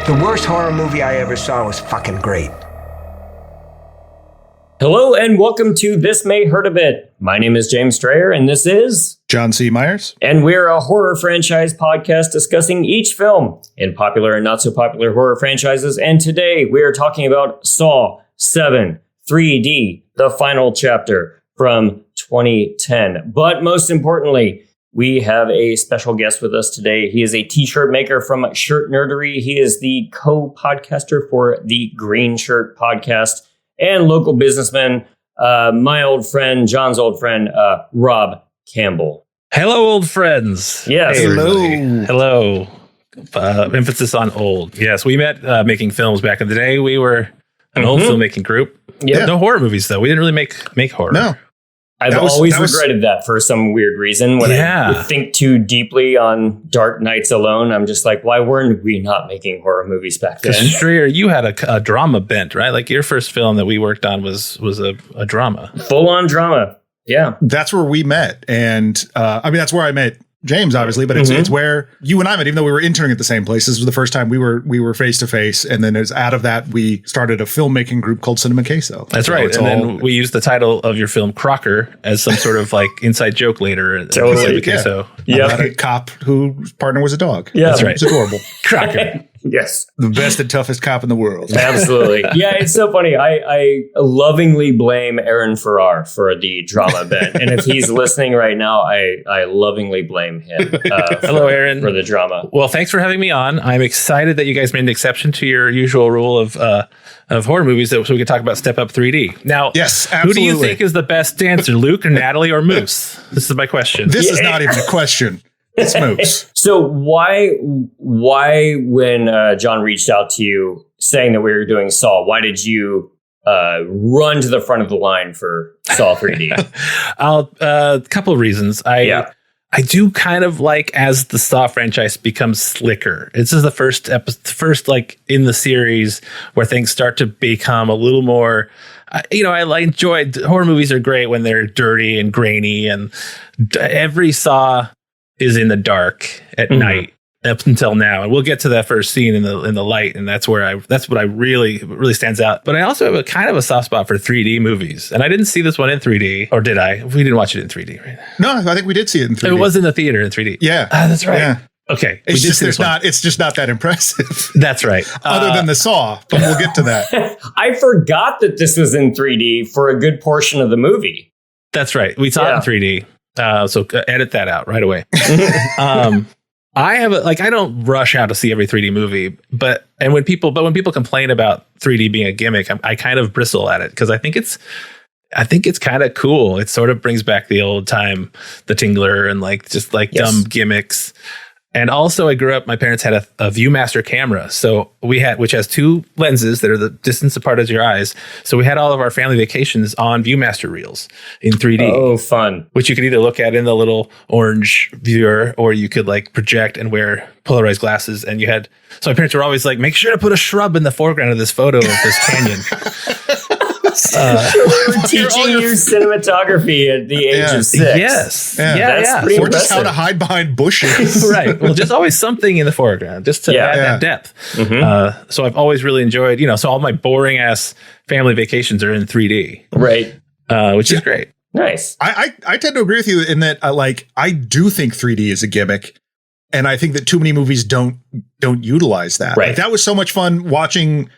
The worst horror movie I ever saw was fucking great. Hello and welcome to This May Hurt a Bit. My name is James Strayer and this is John C. Myers. And we're a horror franchise podcast discussing each film in popular and not so popular horror franchises. And today we are talking about Saw 7 3D, the final chapter from 2010. But most importantly, we have a special guest with us today. He is a t-shirt maker from Shirt Nerdery. He is the co-podcaster for the Green Shirt podcast and local businessman, my old friend, John's old friend, Rob Campbell. Hello, old friends. Yes. Hey, Hello. Emphasis on old. Yes, we met making films back in the day. We were an old filmmaking group. Yeah. No horror movies, though. We didn't really make horror. No. I've always regretted that for some weird reason. When I would think too deeply on Dark Nights alone, I'm just like, why weren't we not making horror movies back then? Because Strayer, you had a drama bent, right? Like your first film that we worked on was a drama. Full-on drama. Yeah. That's where we met. And that's where I met James, obviously, but it's where you and I met, even though we were interning at the same place. This was the first time we were face to face. And then as out of that, we started a filmmaking group called Cinema Queso. That's right. And then we used the title of your film Crocker as some sort of like inside joke later. Totally. About a cop whose partner was a dog. Yeah. That's right. It's adorable. Crocker. Yes. The best and toughest cop in the world. Absolutely. Yeah, it's so funny. I lovingly blame Aaron Farrar for the drama bent. And if he's listening right now, I lovingly blame him. Hello, Aaron. For the drama. Well, thanks for having me on. I'm excited that you guys made an exception to your usual rule of horror movies so we can talk about Step Up 3D. Now, yes, absolutely. Who do you think is the best dancer, Luke or Natalie or Moose? This is my question. This is not even a question. It's Moose. So why when John reached out to you saying that we were doing Saw, why did you run to the front of the line for Saw 3D? A couple of reasons. I do kind of like as the Saw franchise becomes slicker. This is the first like in the series where things start to become a little more. I enjoyed horror movies are great when they're dirty and grainy, and every Saw is in the dark at night up until now, and we'll get to that first scene in the light, and that's what I really stands out. But I also have a kind of a soft spot for 3D movies, and I didn't see this one in 3D, or did I? We didn't watch it in 3D, right? No, I think we did see it in 3D. It was in the theater in 3D. Yeah, that's right. Yeah. Okay, it's just not that impressive. That's right. Other than the Saw, but we'll get to that. I forgot that this was in 3D for a good portion of the movie. That's right. We saw it in 3D. So edit that out right away. I don't rush out to see every 3D movie, but when people complain about 3D being a gimmick, I kind of bristle at it because I think it's kind of cool. It sort of brings back the old time, the Tingler and dumb gimmicks. And also I grew up, my parents had a Viewmaster camera. So which has two lenses that are the distance apart as your eyes. So we had all of our family vacations on Viewmaster reels in 3D. Oh, fun. Which you could either look at in the little orange viewer, or you could like project and wear polarized glasses. And so my parents were always like, make sure to put a shrub in the foreground of this photo of this canyon. Teaching you cinematography at the age of 6. Yes. That's pretty or impressive. just how to hide behind bushes. Right. Well, just always something in the foreground, just to add that depth. So I've always really enjoyed, so all my boring ass family vacations are in 3D. Right. Which is great. Nice. I tend to agree with you in that I do think 3D is a gimmick. And I think that too many movies don't utilize that. Right. Like, that was so much fun watching,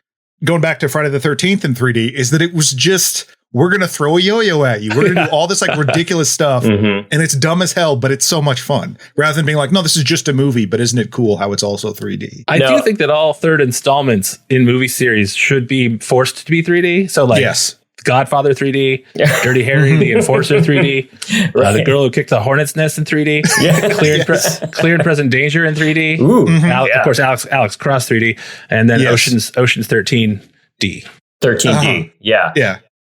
going back to Friday the 13th in 3D, is that it was just, we're going to throw a yo-yo at you. We're going to do all this like ridiculous stuff. And it's dumb as hell, but it's so much fun. Rather than being like, no, this is just a movie, but isn't it cool how it's also 3D? I do think that all third installments in movie series should be forced to be 3D. So yes. Godfather 3D, Dirty Harry, The Enforcer 3D, The Girl Who Kicked the Hornet's Nest in 3D, Clear and Present Danger in 3D, of course Alex Cross 3D, and then Ocean's 13D. 13D,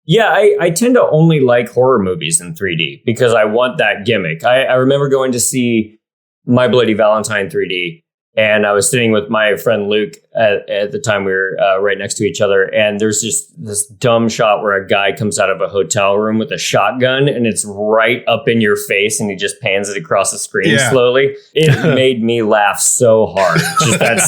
Yeah, I tend to only like horror movies in 3D because I want that gimmick. I remember going to see My Bloody Valentine 3D And I was sitting with my friend Luke at the time. We were right next to each other. And there's just this dumb shot where a guy comes out of a hotel room with a shotgun and it's right up in your face. And he just pans it across the screen slowly. It made me laugh so hard. Just that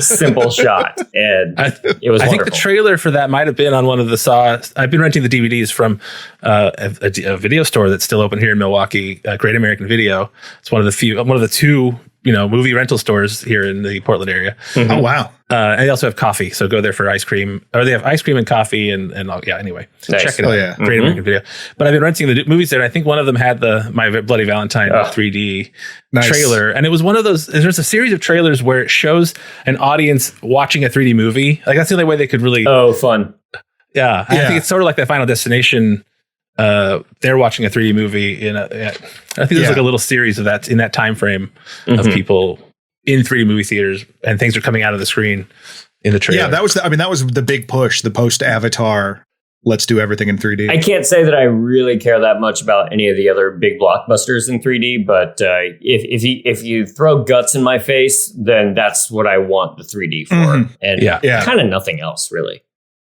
simple shot. And it was wonderful. I think the trailer for that might have been on one of the Saw. I've been renting the DVDs from a video store that's still open here in Milwaukee, Great American Video. It's one of the two movie rental stores here in the Portland area. Mm-hmm. Oh, wow. And they also have coffee. So go there for ice cream, or they have ice cream and coffee and all, anyway. Nice. Check it out. Yeah. Great American Video. But I've been renting the movies there. And I think one of them had the My Bloody Valentine 3D trailer. And it was one of those, there's a series of trailers where it shows an audience watching a 3D movie. Like that's the only way they could really. Oh, fun. Yeah. I think it's sort of like that Final Destination. They're watching a 3D movie I think there's like a little series of that in that time frame of people in 3D movie theaters, and things are coming out of the screen in the trailer. Yeah, that was the big push, the post Avatar. Let's do everything in 3D. I can't say that I really care that much about any of the other big blockbusters in 3D, but if you throw guts in my face, then that's what I want the 3D for, and kind of nothing else really.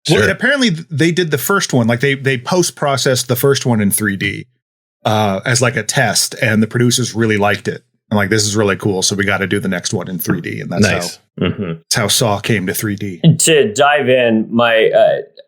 Well, and apparently they did the first one, like they post-processed the first one in 3D as like a test, and the producers really liked it. I'm like, this is really cool, so we got to do the next one in 3D, and that's that's how Saw came to 3D. To dive in,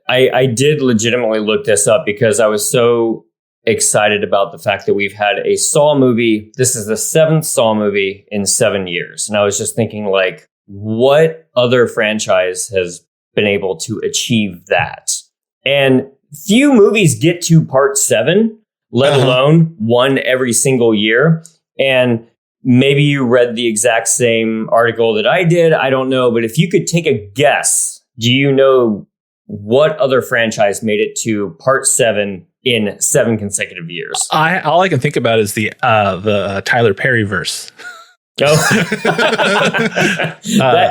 I did legitimately look this up because I was so excited about the fact that we've had a Saw movie. This is the 7th Saw movie in 7 years, and I was just thinking, like, what other franchise has been able to achieve that? And few movies get to part 7, let alone one every single year. And maybe you read the exact same article that I did. I don't know. But if you could take a guess, do you know what other franchise made it to part 7 in 7 consecutive years? All I can think about is the Tyler Perry verse.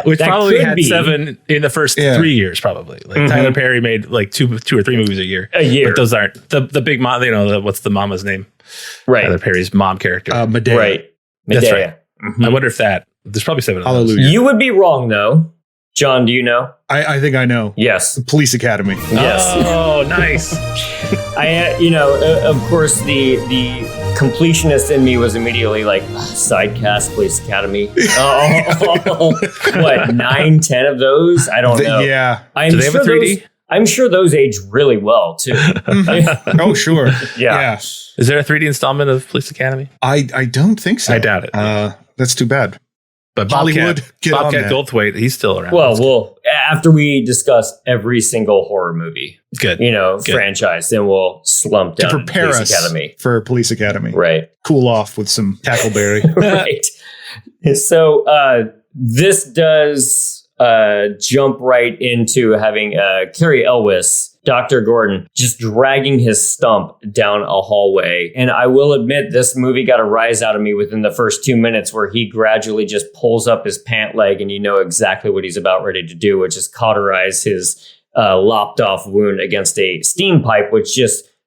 Which probably had 7 in the first 3 years, probably. Like Tyler Perry made like two or three movies a year. But those aren't the big mom. What's the mama's name? Right, Tyler Perry's mom character. Medea. Right, Medea. That's right. I wonder if there's probably 7 of those. Hallelujah. You would be wrong though. John, do you know? I think I know. Yes. Police Academy. Yes. Oh, nice. Of course, the completionist in me was immediately like, sidecast Police Academy. What, 9, 10 of those? I don't know. Yeah. Do they have a 3D? I'm sure those age really well too. Oh, sure. Yeah. Is there a 3D installment of Police Academy? I don't think so. I doubt it. That's too bad. But Hollywood, Bobcat Goldthwait, he's still around. Well, after we discuss every single horror movie, good, franchise, then we'll slump down to prepare Police Academy for Police Academy. Right. Cool off with some Tackleberry. Right. So this does jump right into having Carrie Elwes, Dr. Gordon, just dragging his stump down a hallway. And I will admit, this movie got a rise out of me within the first 2 minutes, where he gradually just pulls up his pant leg and you know exactly what he's about ready to do, which is cauterize his lopped off wound against a steam pipe,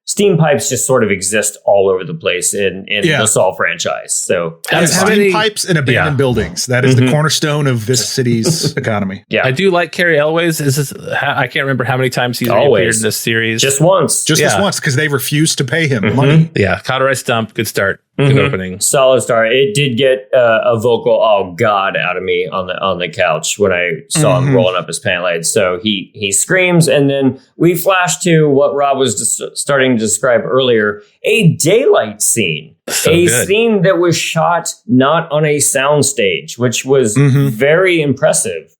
steam pipes just sort of exist all over the place in the Saw franchise. So steam pipes in abandoned buildings. That is the cornerstone of this city's economy. Yeah. I do like Carrie Elwes. I can't remember how many times he's appeared in this series. Just once. Just once, because they refused to pay him money. Yeah. Cauterized stump. Good start. Good opening. Solid start. It did get a vocal "oh God" out of me on the couch when I saw him rolling up his pant leg. So he screams, and then we flash to what Rob was starting to describe earlier: a daylight scene, scene that was shot not on a soundstage, which was very impressive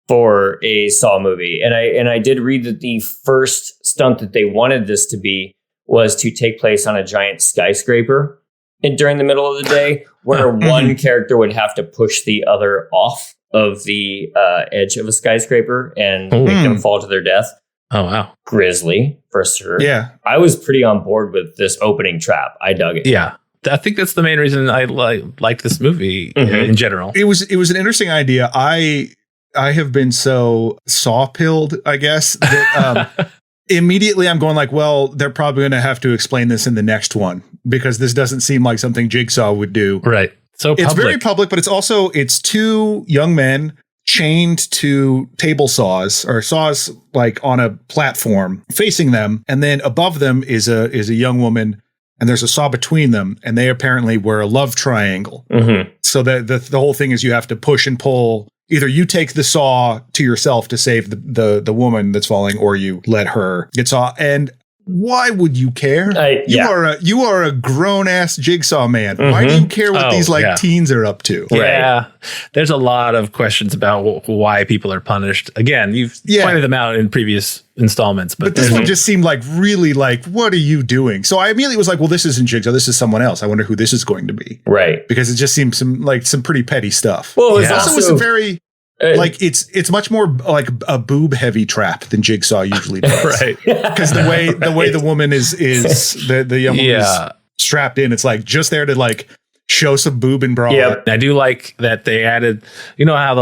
for a Saw movie. And I did read that the first stunt that they wanted this to be was to take place on a giant skyscraper. And during the middle of the day, where one character would have to push the other off of the edge of a skyscraper and make them fall to their death. Oh, wow. Grisly, for sure. Yeah. I was pretty on board with this opening trap. I dug it. Yeah. I think that's the main reason I like this movie in general. It was an interesting idea. I have been so saw-pilled, I guess, that immediately I'm going like, well, they're probably going to have to explain this in the next one, because this doesn't seem like something Jigsaw would do. Right. So public. It's very public, but it's two young men chained to table saws or saws like on a platform facing them. And then above them is a young woman, and there's a saw between them. And they apparently were a love triangle. Mm-hmm. So the whole thing is you have to push and pull. Either you take the saw to yourself to save the woman that's falling, or you let her get saw. And why would you care? You are a grown ass Jigsaw man. Mm-hmm. Why do you care what these teens are up to? Yeah, there's a lot of questions about why people are punished. Again, you've pointed them out in previous installments, but this one just seemed like really like, what are you doing? So I immediately was like, well, this isn't Jigsaw. This is someone else. I wonder who this is going to be. Right, because it just seems some pretty petty stuff. Well, it also was a very. Like it's much more like a boob heavy trap than Jigsaw usually does, right? Because the way the woman is the young woman is strapped in, it's like just there to like show some boob and bra. Yeah, I do like that they added. You know how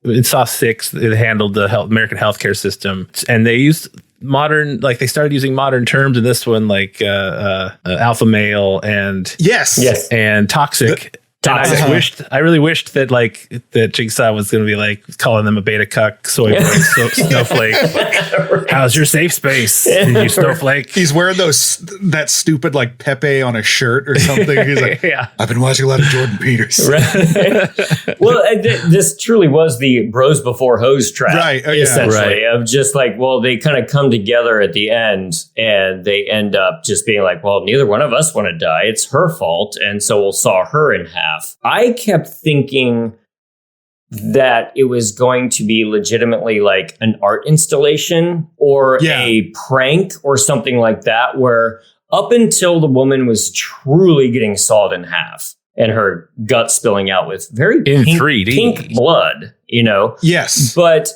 in Saw 6 it handled the American healthcare system, and they used modern, like they started using modern terms in this one, like alpha male and and toxic. I really wished that that Jigsaw was going to be like calling them a beta cuck, soy boy, snowflake. Right. How's your safe space, you snowflake? He's wearing that stupid like Pepe on a shirt or something. He's like, I've been watching a lot of Jordan Peters. Right. Well, this truly was the bros before hoes trap, right? Essentially, of just like, well, they kind of come together at the end, and they end up just being like, well, neither one of us want to die. It's her fault, and so we'll saw her in half. I kept thinking that it was going to be legitimately like an art installation or a prank or something like that, where up until the woman was truly getting sawed in half and her gut spilling out with very pink blood, you know? Yes. But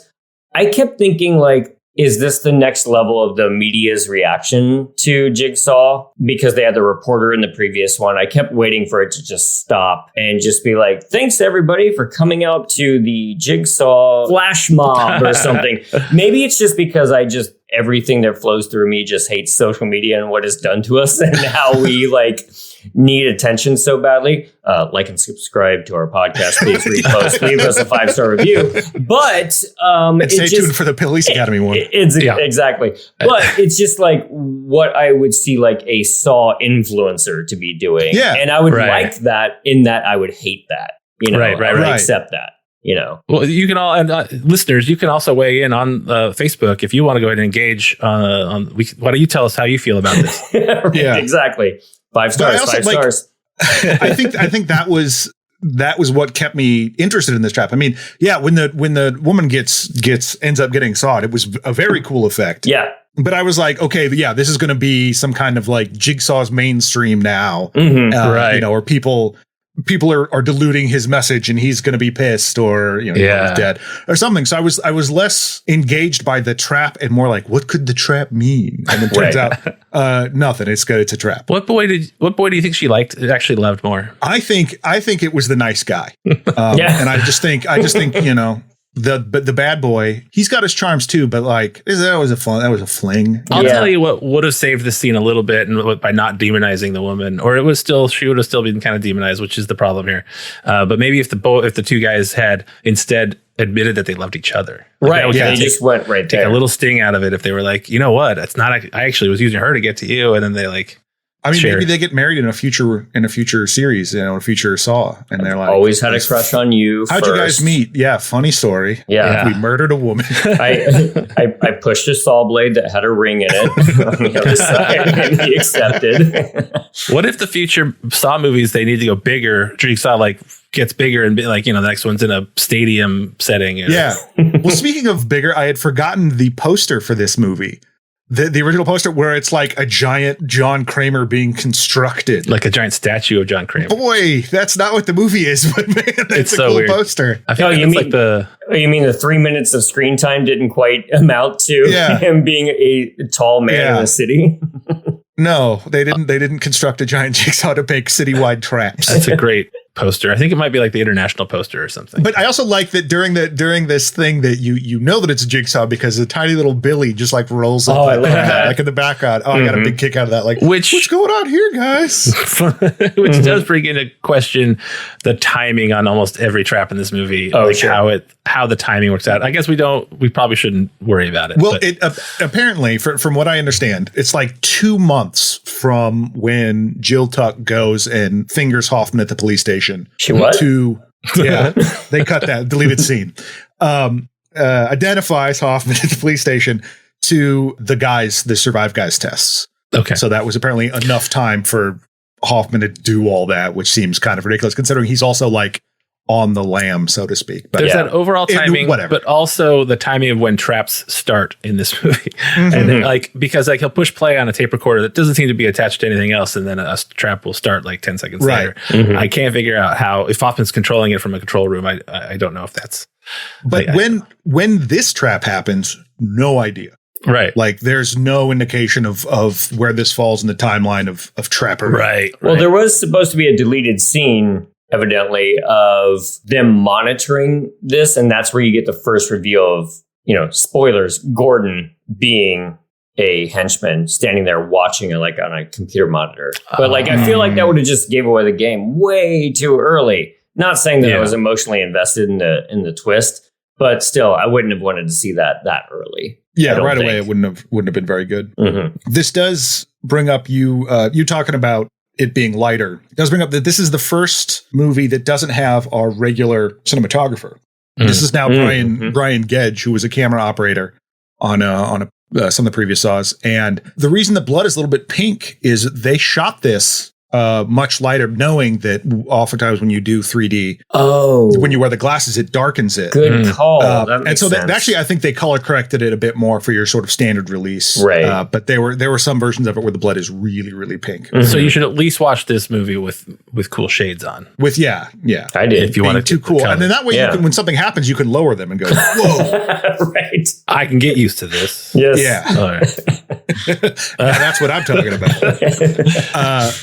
I kept thinking like, is this the next level of the media's reaction to Jigsaw? Because they had the reporter in the previous one. I kept waiting for it to just stop and just be like, thanks everybody for coming out to the Jigsaw flash mob or something. Maybe it's just because everything that flows through me just hates social media and what it's done to us and how we need attention so badly. Like and subscribe to our podcast. Please repost. Leave us a 5-star review. But and stay tuned for the Police Academy one. Exactly. But it's just like what I would see like a Saw influencer to be doing. Yeah. And I would like that. In that, I would hate that. You know, I would accept that. You know, well, you can all, and listeners, you can also weigh in on Facebook if you want to go ahead and engage on. Why don't you tell us how you feel about this? Exactly. 5 stars. 5 stars. I think that was what kept me interested in this trap. I mean, when the woman ends up getting sawed, it was a very cool effect. Yeah. But I was like, okay, this is going to be some kind of like Jigsaw's mainstream now, right? You know, or people are diluting his message and he's going to be pissed, or he's dead or something. So I was less engaged by the trap and more like, what could the trap mean? And it turns out nothing. It's good. It's a trap. What boy do you think she actually loved more? I think it was the nice guy. And I just think the bad boy, he's got his charms too, but like that was a fling. I'll tell you what would have saved the scene a little bit, and by not demonizing the woman, or she would have still been kind of demonized, which is the problem here. But maybe if the two guys had instead admitted that they loved each other, they just went right there. Take a little sting out of it if they were like, you know what, it's not. I actually was using her to get to you, and then they like. I mean, maybe they get married in a future series, a future Saw, and they're like, always had a crush on you. How'd you guys meet? Yeah, funny story. Yeah, we murdered a woman. I pushed a saw blade that had a ring in it on the other side, and he accepted. What if the future Saw movies they need to go bigger? Jigsaw gets bigger and be like, the next one's in a stadium setting. Yeah. Well, speaking of bigger, I had forgotten the poster for this movie. The original poster where it's like a giant John Kramer being constructed. Like a giant statue of John Kramer. Boy, that's not what the movie is, but man, it's a so cool weird poster. I feel you mean the 3 minutes of screen time didn't quite amount to him being a tall man in the city? No, they didn't construct a giant Jigsaw to make citywide traps. That's a great poster. I think it might be like the international poster or something. But I also like that during this thing that you know that it's a Jigsaw because the tiny little Billy just like rolls up I love that. like in the background. I got a big kick out of that. Like, what's going on here, guys? Which does bring into question the timing on almost every trap in this movie. Sure. How the timing works out. I guess we probably shouldn't worry about it. Well, it apparently, from what I understand, it's like 2 months from when Jill Tuck goes and fingers Hoffman at the police station. She what? They cut that deleted scene. Identifies Hoffman at the police station to the survived guys tests. Okay. So that was apparently enough time for Hoffman to do all that, which seems kind of ridiculous considering he's also like on the lam, so to speak. But there's that overall timing, but also the timing of when traps start in this movie. And then, because he'll push play on a tape recorder that doesn't seem to be attached to anything else, and then a trap will start like 10 seconds later. I can't figure out how, if Hoffman's controlling it from a control room, I don't know if that's. But when this trap happens, no idea. Right. Like there's no indication of where this falls in the timeline of Trapper. Right. Well, there was supposed to be a deleted scene, evidently, of them monitoring this, and that's where you get the first reveal of, spoilers, Gordon being a henchman standing there watching it like on a computer monitor. But I feel like that would have just gave away the game way too early. Not saying that I was emotionally invested in the twist, but still, I wouldn't have wanted to see that early. Yeah, right away it wouldn't have been very good. This does bring up you talking about it being lighter. It does bring up that this is the first movie that doesn't have our regular cinematographer. This is now Brian Gedge, who was a camera operator on some of the previous Saws. And the reason the blood is a little bit pink is they shot this much lighter, knowing that oftentimes when you do 3D, when you wear the glasses, it darkens it. Good call. And so actually, I think they color corrected it a bit more for your sort of standard release. Right. But there were some versions of it where the blood is really, really pink. So you should at least watch this movie with cool shades on. Yeah. I did. If you want too cool, and then that way, you can, when something happens, you can lower them and go, "Whoa!" Right. I can get used to this. Yes. Yeah. All right. That's what I'm talking about.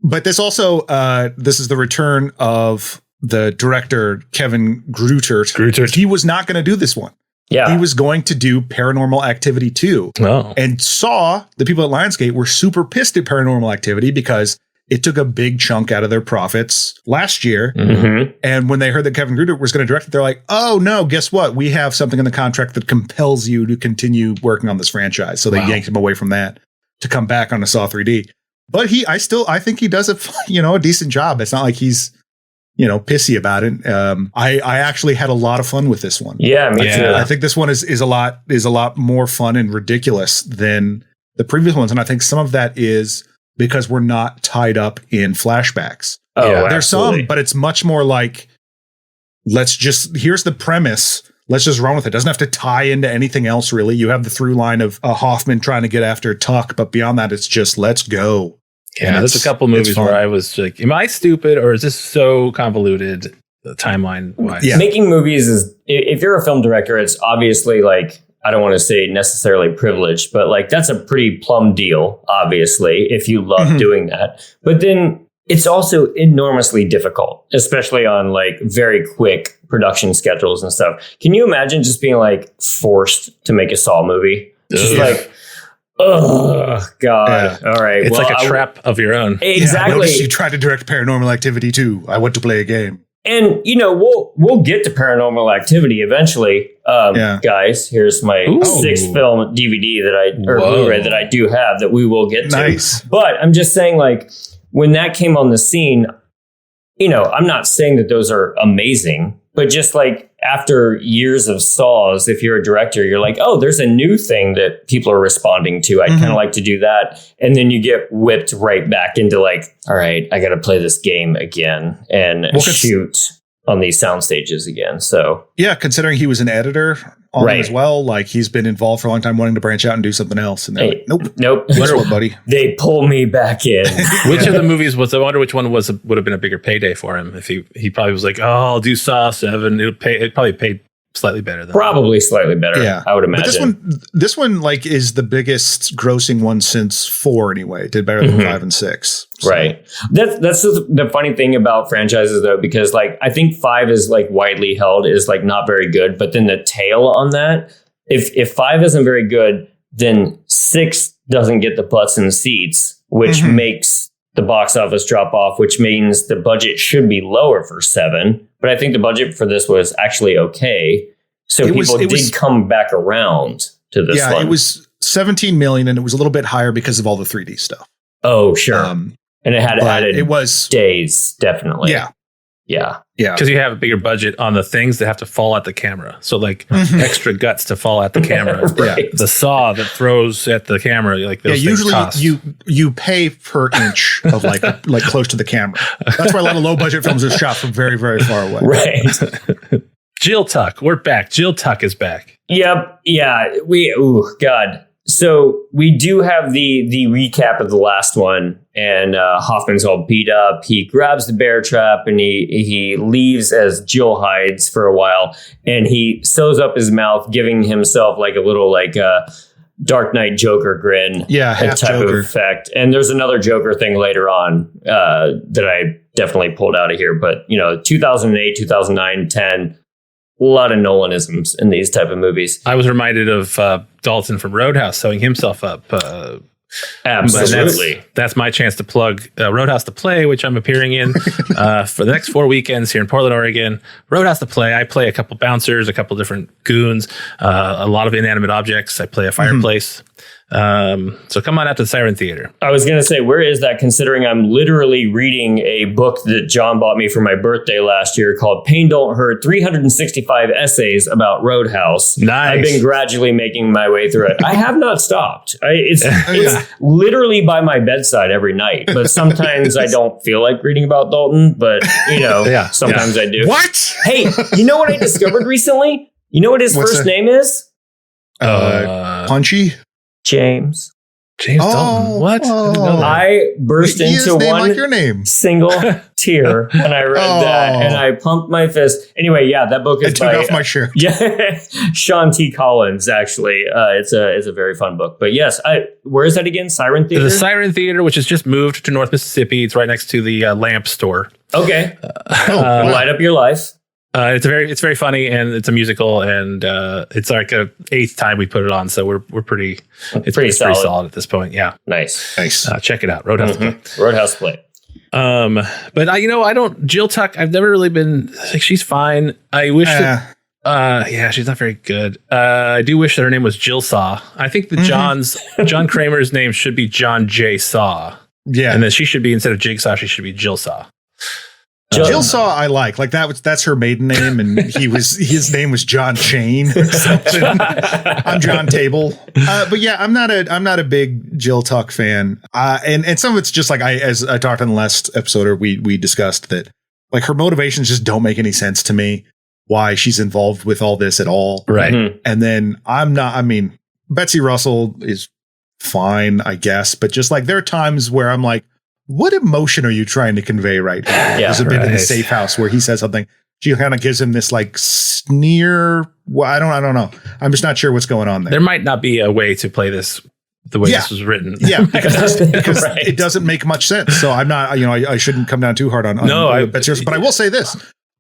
But this also, this is the return of the director, Kevin Grutert. He was not going to do this one. Yeah. He was going to do Paranormal Activity 2. Oh. And the people at Lionsgate were super pissed at Paranormal Activity because it took a big chunk out of their profits last year. And when they heard that Kevin Grutert was going to direct it, they're like, oh, no, guess what? We have something in the contract that compels you to continue working on this franchise. So they yanked him away from that to come back on a Saw 3D. But I think he does a decent job. It's not like he's, pissy about it. I actually had a lot of fun with this one. Yeah, me too. I think this one is a lot more fun and ridiculous than the previous ones. And I think some of that is because we're not tied up in flashbacks. Oh, yeah, there's some, but it's much more like, here's the premise. Let's just run with it. Doesn't have to tie into anything else, really. You have the through line of Hoffman trying to get after Tuck, but beyond that, it's just let's go. Yeah, there's a couple movies where I was like, am I stupid or is this so convoluted timeline wise? Yeah. Making movies is, if you're a film director, it's obviously like, I don't want to say necessarily privileged, but like that's a pretty plum deal, obviously, if you love doing that. But then it's also enormously difficult, especially on like very quick production schedules and stuff. Can you imagine just being like forced to make a Saw movie? Just like, oh God! Yeah. All right, it's like a trap of your own. Exactly. Yeah, you tried to direct Paranormal Activity 2. I went to play a game, and we'll get to Paranormal Activity eventually, guys. Here's my sixth film DVD Blu-ray that I do have that we will get to. Nice. But I'm just saying, like when that came on the scene, I'm not saying that those are amazing, but just like after years of Saws, if you're a director, you're like, oh, there's a new thing that people are responding to. I'd kind of like to do that. And then you get whipped right back into like, all right, I got to play this game again and shoot on these sound stages again. So yeah, considering he was an editor on it as well, like he's been involved for a long time wanting to branch out and do something else. And they're like, nope. Guess what, buddy? They pull me back in. Which of the movies I wonder which one would have been a bigger payday for him if he probably was like, oh, I'll do Saw 7. It probably paid slightly better than Probably slightly better. Yeah. I would imagine. But this one like is the biggest grossing one since 4 anyway. It did better than 5 and 6. So. Right. That's the funny thing about franchises though, because like I think 5 is like widely held is like not very good, but then the tail on that, if 5 isn't very good, then 6 doesn't get the butts in seats, which makes the box office drop off, which means the budget should be lower for 7. But I think the budget for this was actually okay. So people did come back around to this one. Yeah, it was 17 million and it was a little bit higher because of all the 3D stuff. Oh, sure. And it had added days, definitely. Yeah. Yeah. Yeah. because you have a bigger budget on the things that have to fall at the camera. So like extra guts to fall at the camera. Right. The saw that throws at the camera. Like those things usually cost. you pay per inch of like close to the camera. That's why a lot of low budget films are shot from very, very far away. Right. Jill Tuck, we're back. Jill Tuck is back. Yep. Yeah. God. So we do have the recap of the last one, and Hoffman's all beat up. He grabs the bear trap and he leaves as Jill hides for a while, and he sews up his mouth, giving himself like a little Dark Knight Joker grin. Yeah, half type Joker of effect. And there's another Joker thing later on that I definitely pulled out of here. But 2008, 2009, 10. A lot of Nolanisms in these type of movies. I was reminded of Dalton from Roadhouse sewing himself up. Absolutely. That's my chance to plug Roadhouse to Play, which I'm appearing in for the next 4 weekends here in Portland, Oregon. Roadhouse to Play. I play a couple bouncers, a couple different goons, a lot of inanimate objects. I play a fireplace. So come on out to the Siren Theater. I was going to say, where is that, considering I'm literally reading a book that John bought me for my birthday last year called Pain Don't Hurt, 365 Essays About Roadhouse. Nice. I've been gradually making my way through it. I have not stopped. It's literally by my bedside every night, but sometimes I don't feel like reading about Dalton, but sometimes I do. What? Hey, you know what I discovered recently? You know what his first name is? Punchy? James Dalton. What? I burst into one like your name. single tear when I read that, and I pumped my fist. Anyway, that book is I took off my shirt. Sean T. Collins. Actually, it's a very fun book. But yes, where is that again? Siren Theater. The Siren Theater, which has just moved to North Mississippi. It's right next to the Lamp Store. Okay, light up your life. It's very funny, and it's a musical, and it's like a 8th time we put it on, so we're pretty solid at this point. Yeah, nice. Check it out, Roadhouse Play. Roadhouse Play. But I don't Jill Tuck. I've never really been like, she's fine. I wish that she's not very good. I do wish that her name was Jill Saw. I think that John Kramer's name should be John J. Saw. Yeah, and then she should be, instead of Jigsaw, she should be Jill Saw. Jill Saw I like that's her maiden name, and his name was John Chain or something. I'm John Table. But yeah, I'm not a big Jill Tuck fan. And some of it's just like as I talked on the last episode, or we discussed that like her motivations just don't make any sense to me, why she's involved with all this at all. Right. And then Betsy Russell is fine, I guess, but just like there are times where I'm like, what emotion are you trying to convey right now? There's a bit in the safe house where he says something. She kind of gives him this like sneer. Well, I don't know. I'm just not sure what's going on there. There might not be a way to play this the way this was written. Yeah, because it doesn't make much sense. So I'm not, I shouldn't come down too hard on Betsy Russell. But I will say this,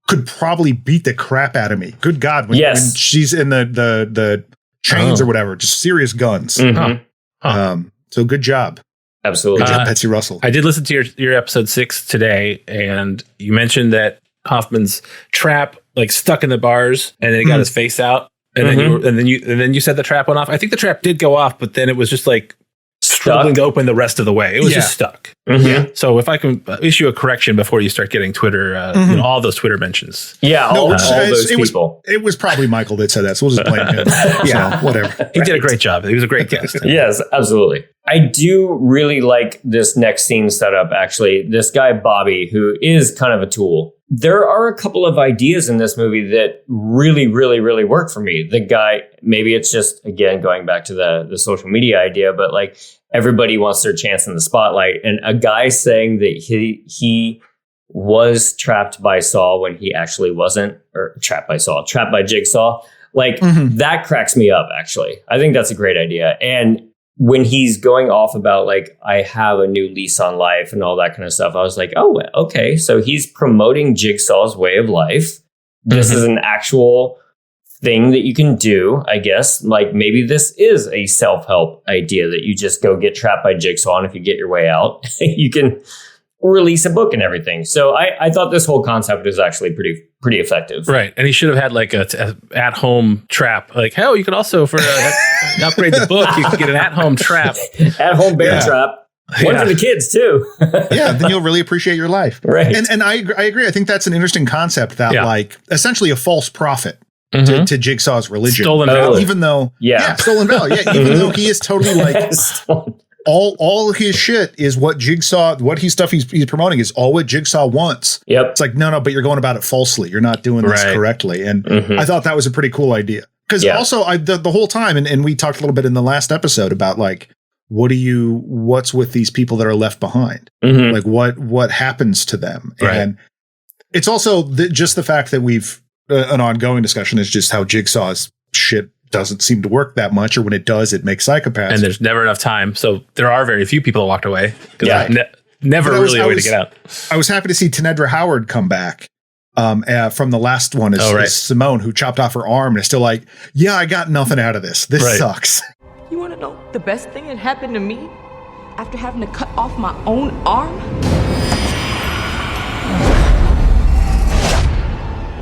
could probably beat the crap out of me. Good God. When she's in the chains or whatever, just serious guns. So good job. Absolutely. Good job, Betsy Russell. I did listen to your episode 6 today, and you mentioned that Hoffman's trap like stuck in the bars, and then he got his face out, and then you said the trap went off. I think the trap did go off, but then it was just like struggling to open the rest of the way. It was just stuck. Yeah. So if I can issue a correction before you start getting Twitter, all those Twitter mentions. Yeah, all those people. It was probably Michael that said that, so we'll just blame him. So, whatever. He did a great job. He was a great guest. Yes, absolutely. I do really like this next scene setup, actually. This guy, Bobby, who is kind of a tool. There are a couple of ideas in this movie that really, really, really work for me. The guy, maybe it's just, again, going back to the social media idea, but like everybody wants their chance in the spotlight. And a guy saying that he was trapped by Saw when he actually wasn't, or trapped by Jigsaw. Like that cracks me up, actually. I think that's a great idea. And when he's going off about like, I have a new lease on life and all that kind of stuff, I was like, oh, okay. So he's promoting Jigsaw's way of life. This is an actual thing that you can do, I guess. Like maybe this is a self-help idea that you just go get trapped by Jigsaw, and if you get your way out, you can release a book and everything. So I thought this whole concept was actually pretty effective. Right. And he should have had like a at-home trap. Like, hell, you could also, for upgrade the book, you can get an at-home trap. At-home bear trap. One for the kids, too. Yeah, then you'll really appreciate your life. Right. And I agree. I think that's an interesting concept that like essentially a false prophet to Jigsaw's religion. Stolen valor. Even though, stolen valor. Yeah, even though he is totally like... All his shit is what Jigsaw, he's promoting is all what Jigsaw wants. Yep. It's like, no, but you're going about it falsely. You're not doing this correctly. And I thought that was a pretty cool idea. Because also the whole time, and we talked a little bit in the last episode about like, what's with these people that are left behind? Like what happens to them? Right. And it's also just the fact that we've an ongoing discussion is just how Jigsaw's shit doesn't seem to work that much, or when it does, it makes psychopaths. And there's never enough time. So there are very few people that walked away. Because never really a way to get out. I was happy to see Tenedra Howard come back from the last one as Simone, who chopped off her arm and is still like, yeah, I got nothing out of this. This sucks. You want to know the best thing that happened to me after having to cut off my own arm?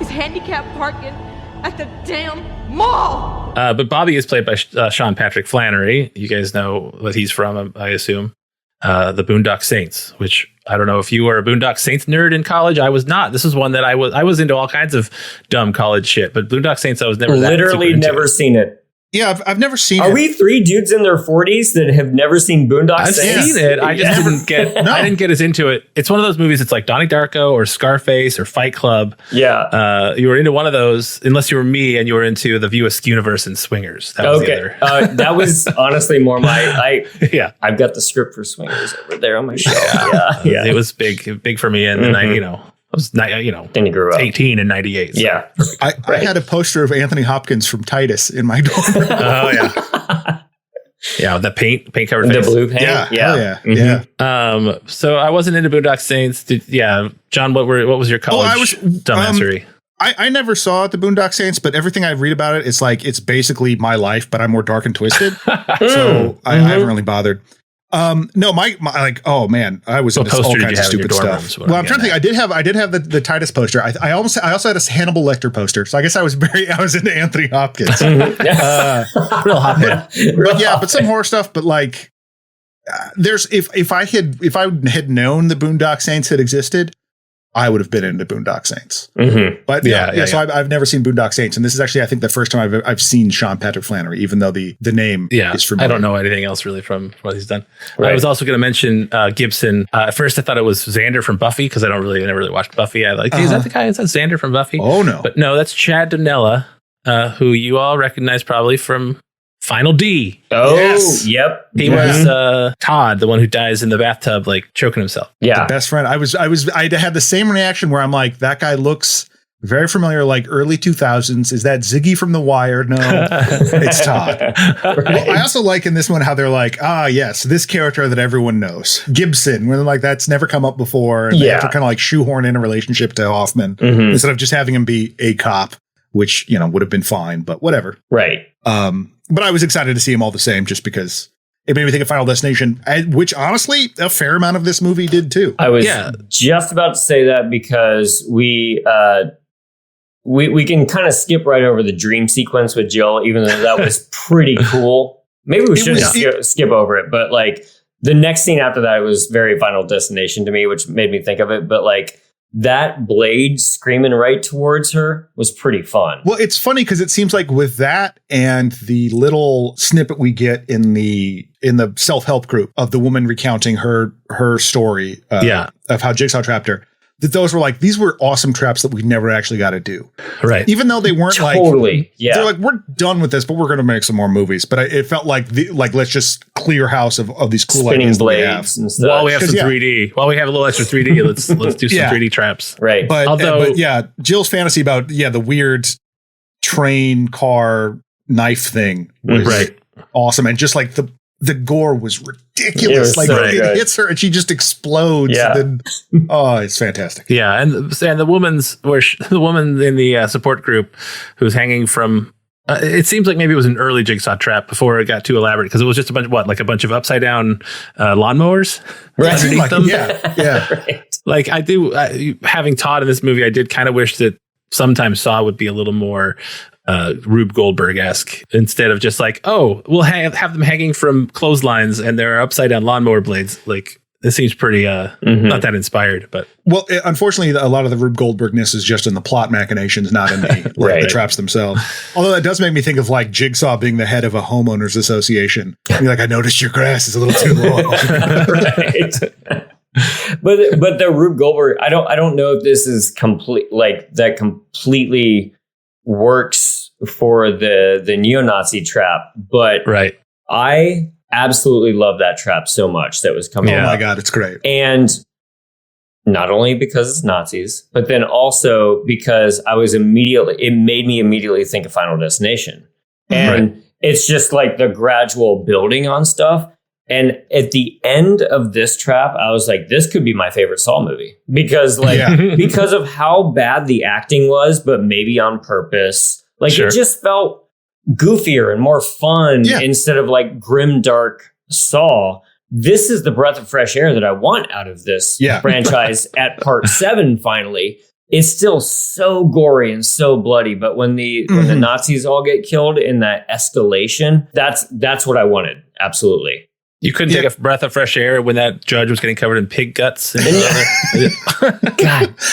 Is handicap parking at the damn mall. But Bobby is played by Sean Patrick Flannery. You guys know what he's from, I assume. The Boondock Saints, which I don't know if you were a Boondock Saints nerd in college. I was not. This is one that I was into all kinds of dumb college shit, but Boondock Saints I was never literally never seen it. Yeah, I've never seen it. Are we three dudes in their 40s that have never seen Boondock Saints? I've seen it. I just didn't get I didn't get as into it. It's one of those movies. It's like Donnie Darko or Scarface or Fight Club. Yeah. You were into one of those, unless you were me and you were into the View Askew universe and Swingers. That was the other. That was honestly more my... I've got the script for Swingers over there on my shelf. Yeah. It was big for me. And then I was, then you grew up 18 in 98. So. Yeah. I had a poster of Anthony Hopkins from Titus in my dorm. Oh, yeah. Yeah, the paint covered the face. blue paint. Yeah. So I wasn't into Boondock Saints. John, what was your college dumbassery? I never saw the Boondock Saints, but everything I read about it, it's like it's basically my life, but I'm more dark and twisted. So I haven't really bothered. No, my like, oh man, I was into all kinds of stupid stuff. Well, I'm trying to think. I did have the Titus poster. I also had a Hannibal Lecter poster. So I guess I was into Anthony Hopkins. Real Hopkins. But some horror stuff. But like, if I had known the Boondock Saints had existed, I would have been into Boondock Saints. But so I've never seen Boondock Saints, and this is actually I think the first time I've seen Sean Patrick Flannery, even though the name is familiar. I don't know anything else really from what he's done. Right. I was also going to mention Gibson. At first, I thought it was Xander from Buffy because I never really watched Buffy. I like, is that the guy? Is that Xander from Buffy? Oh no, but no, that's Chad Donella, who you all recognize probably from Final D. Oh, yes. Yep. He was Todd, the one who dies in the bathtub, like choking himself. Yeah. The best friend. I had the same reaction where I'm like, that guy looks very familiar, like early 2000s. Is that Ziggy from The Wire? No, it's Todd. Well, I also like in this one how they're like, yes, this character that everyone knows, Gibson, where they're like, that's never come up before. And they have to kind of like shoehorn in a relationship to Hoffman instead of just having him be a cop, which, would have been fine, but whatever. Right. But I was excited to see him all the same, just because it made me think of Final Destination, which honestly, a fair amount of this movie did too. I was just about to say that because we can kind of skip right over the dream sequence with Jill, even though that was pretty cool. Maybe we shouldn't skip over it, but like the next scene after that was very Final Destination to me, which made me think of it. But like that blade screaming right towards her was pretty fun. Well, it's funny because it seems like with that and the little snippet we get in the self-help group of the woman recounting her story of how Jigsaw trapped her, that those were like, these were awesome traps that we never actually got to do. Right. Even though they weren't Totally. Yeah. they're like, we're done with this, but we're going to make some more movies. But it felt like let's just clear house of these cool spinning ideas blades and stuff. While we have some yeah. 3D, while we have a little extra 3D, let's do some Yeah. 3D traps. Right. But yeah, Jill's fantasy about the weird train car knife thing was awesome, and just like the gore was ridiculous. It was like so it good. hits her and she just explodes. Yeah. And then, oh, it's fantastic. Yeah, and the woman in the support group who's hanging from. It seems like maybe it was an early jigsaw trap before it got too elaborate, because it was just a bunch of upside down lawnmowers underneath them. Yeah. Right. Like having taught in this movie, I did kind of wish that sometimes Saw would be a little more Rube Goldberg-esque, instead of just like, oh, we'll have them hanging from clotheslines and there are upside down lawnmower blades. Like, this seems pretty not that inspired, but Unfortunately, a lot of the Rube Goldbergness is just in the plot machinations, not in the the traps themselves. Although that does make me think of like Jigsaw being the head of a homeowners association. You're like, I noticed your grass is a little too long. Right. But the Rube Goldberg, I don't know if this is completely works for the neo-Nazi trap, but I absolutely love that trap so much that was coming out. Oh my God, it's great. And not only because it's Nazis, but then also because it made me immediately think of Final Destination. And it's just like the gradual building on stuff. And at the end of this trap, I was like, this could be my favorite Saw movie, because because of how bad the acting was, but maybe on purpose. Like it just felt goofier and more fun instead of like grim, dark Saw. This is the breath of fresh air that I want out of this franchise at part 7. Finally, it's still so gory and so bloody, but when the Nazis all get killed in that escalation, that's what I wanted. Absolutely. You couldn't take a breath of fresh air when that judge was getting covered in pig guts. God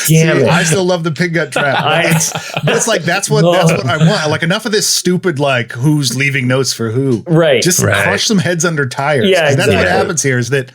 damn it. I still love the pig gut trap. But it's like, that's what I want. Like, enough of this stupid, like, who's leaving notes for who. Right. Just crush some heads under tires. Yeah, exactly. That's what happens here is that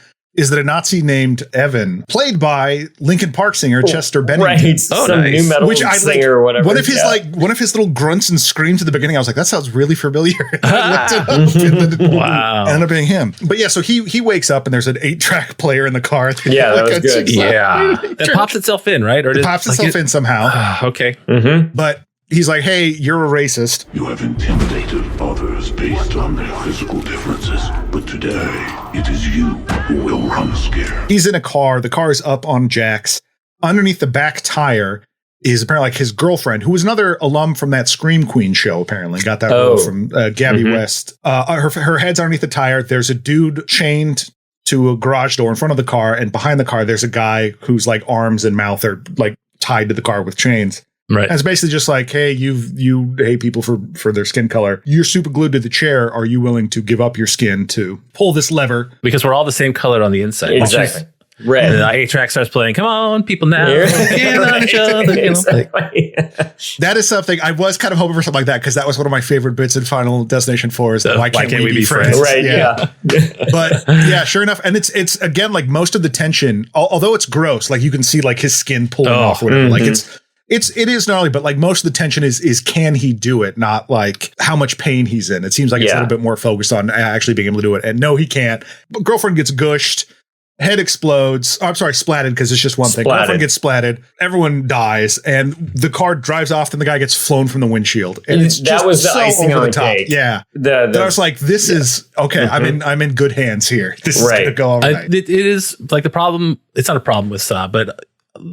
a Nazi named Evan, played by Linkin Park singer Chester Bennington. Right. Some new metal singer or whatever. One of his little grunts and screams at the beginning, I was like, that sounds really familiar. Wow. Ended up being him. But yeah, so he wakes up and there's an 8-track player in the car. Yeah, that was good. Yeah. It pops itself in, right? Or it pops itself in somehow. Okay. Mm-hmm. But he's like, hey, you're a racist. You have intimidated others based on their physical differences, but today it is you who will run scared. He's in a car. The car is up on jacks. Underneath the back tire is apparently like his girlfriend, who was another alum from that Scream Queen show, apparently. Got that role from Gabby West. Her head's underneath the tire. There's a dude chained to a garage door in front of the car, and behind the car, there's a guy whose like arms and mouth are like tied to the car with chains. Right. And it's basically just like, hey, you hate people for their skin color. You're super glued to the chair. Are you willing to give up your skin to pull this lever? Because we're all the same color on the inside. Exactly. Red. And the 8-track starts playing. Come on, people now. Get on each other. Exactly. That is something I was kind of hoping for, something like that, because that was one of my favorite bits in Final Destination 4 is why can't we be friends? Right. Yeah. But yeah, sure enough. And it's again, like most of the tension, although it's gross, like you can see like his skin pulling off or whatever. Like it is gnarly, but like most of the tension is can he do it, not like how much pain he's in. It seems like it's a little bit more focused on actually being able to do it. And no, he can't. But girlfriend gets gushed. Head explodes. Oh, I'm sorry, splatted, because it's just one thing. Girlfriend gets splatted. Everyone dies, and the car drives off. And the guy gets flown from the windshield, and it's just was the so icing over on the top. cake. Yeah, I was like, this is okay. I'm in good hands here. This is gonna go all right. It is like the problem. It's not a problem with Saw, but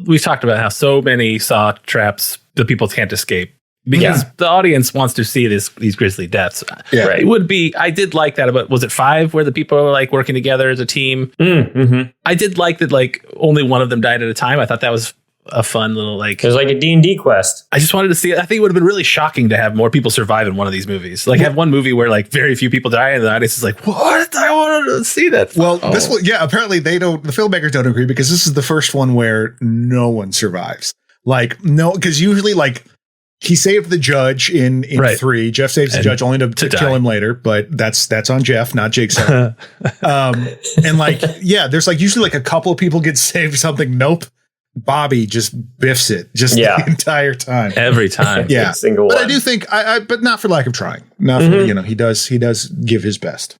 we've talked about how so many Saw traps the people can't escape. Because the audience wants to see these grisly deaths. Yeah. Right. It would be, I did like that about, was it 5 where the people were like working together as a team? I did like that, like only one of them died at a time. I thought that was a fun little like. It was like a D&D quest. I just wanted to see it. I think it would have been really shocking to have more people survive in one of these movies. Like have one movie where like very few people die and the audience is like, what? I wanted to see that. Well, this one, apparently the filmmakers don't agree, because this is the first one where no one survives. Like, no, because usually like, he saved the judge in 3. Jeff saves the judge only to kill him later, but that's on Jeff, not Jigsaw. And like, there's like usually like a couple of people get saved. Something. Nope. Bobby just biffs it the entire time. Every time. Yeah. Single but one. I do think but not for lack of trying. Not for, he does give his best.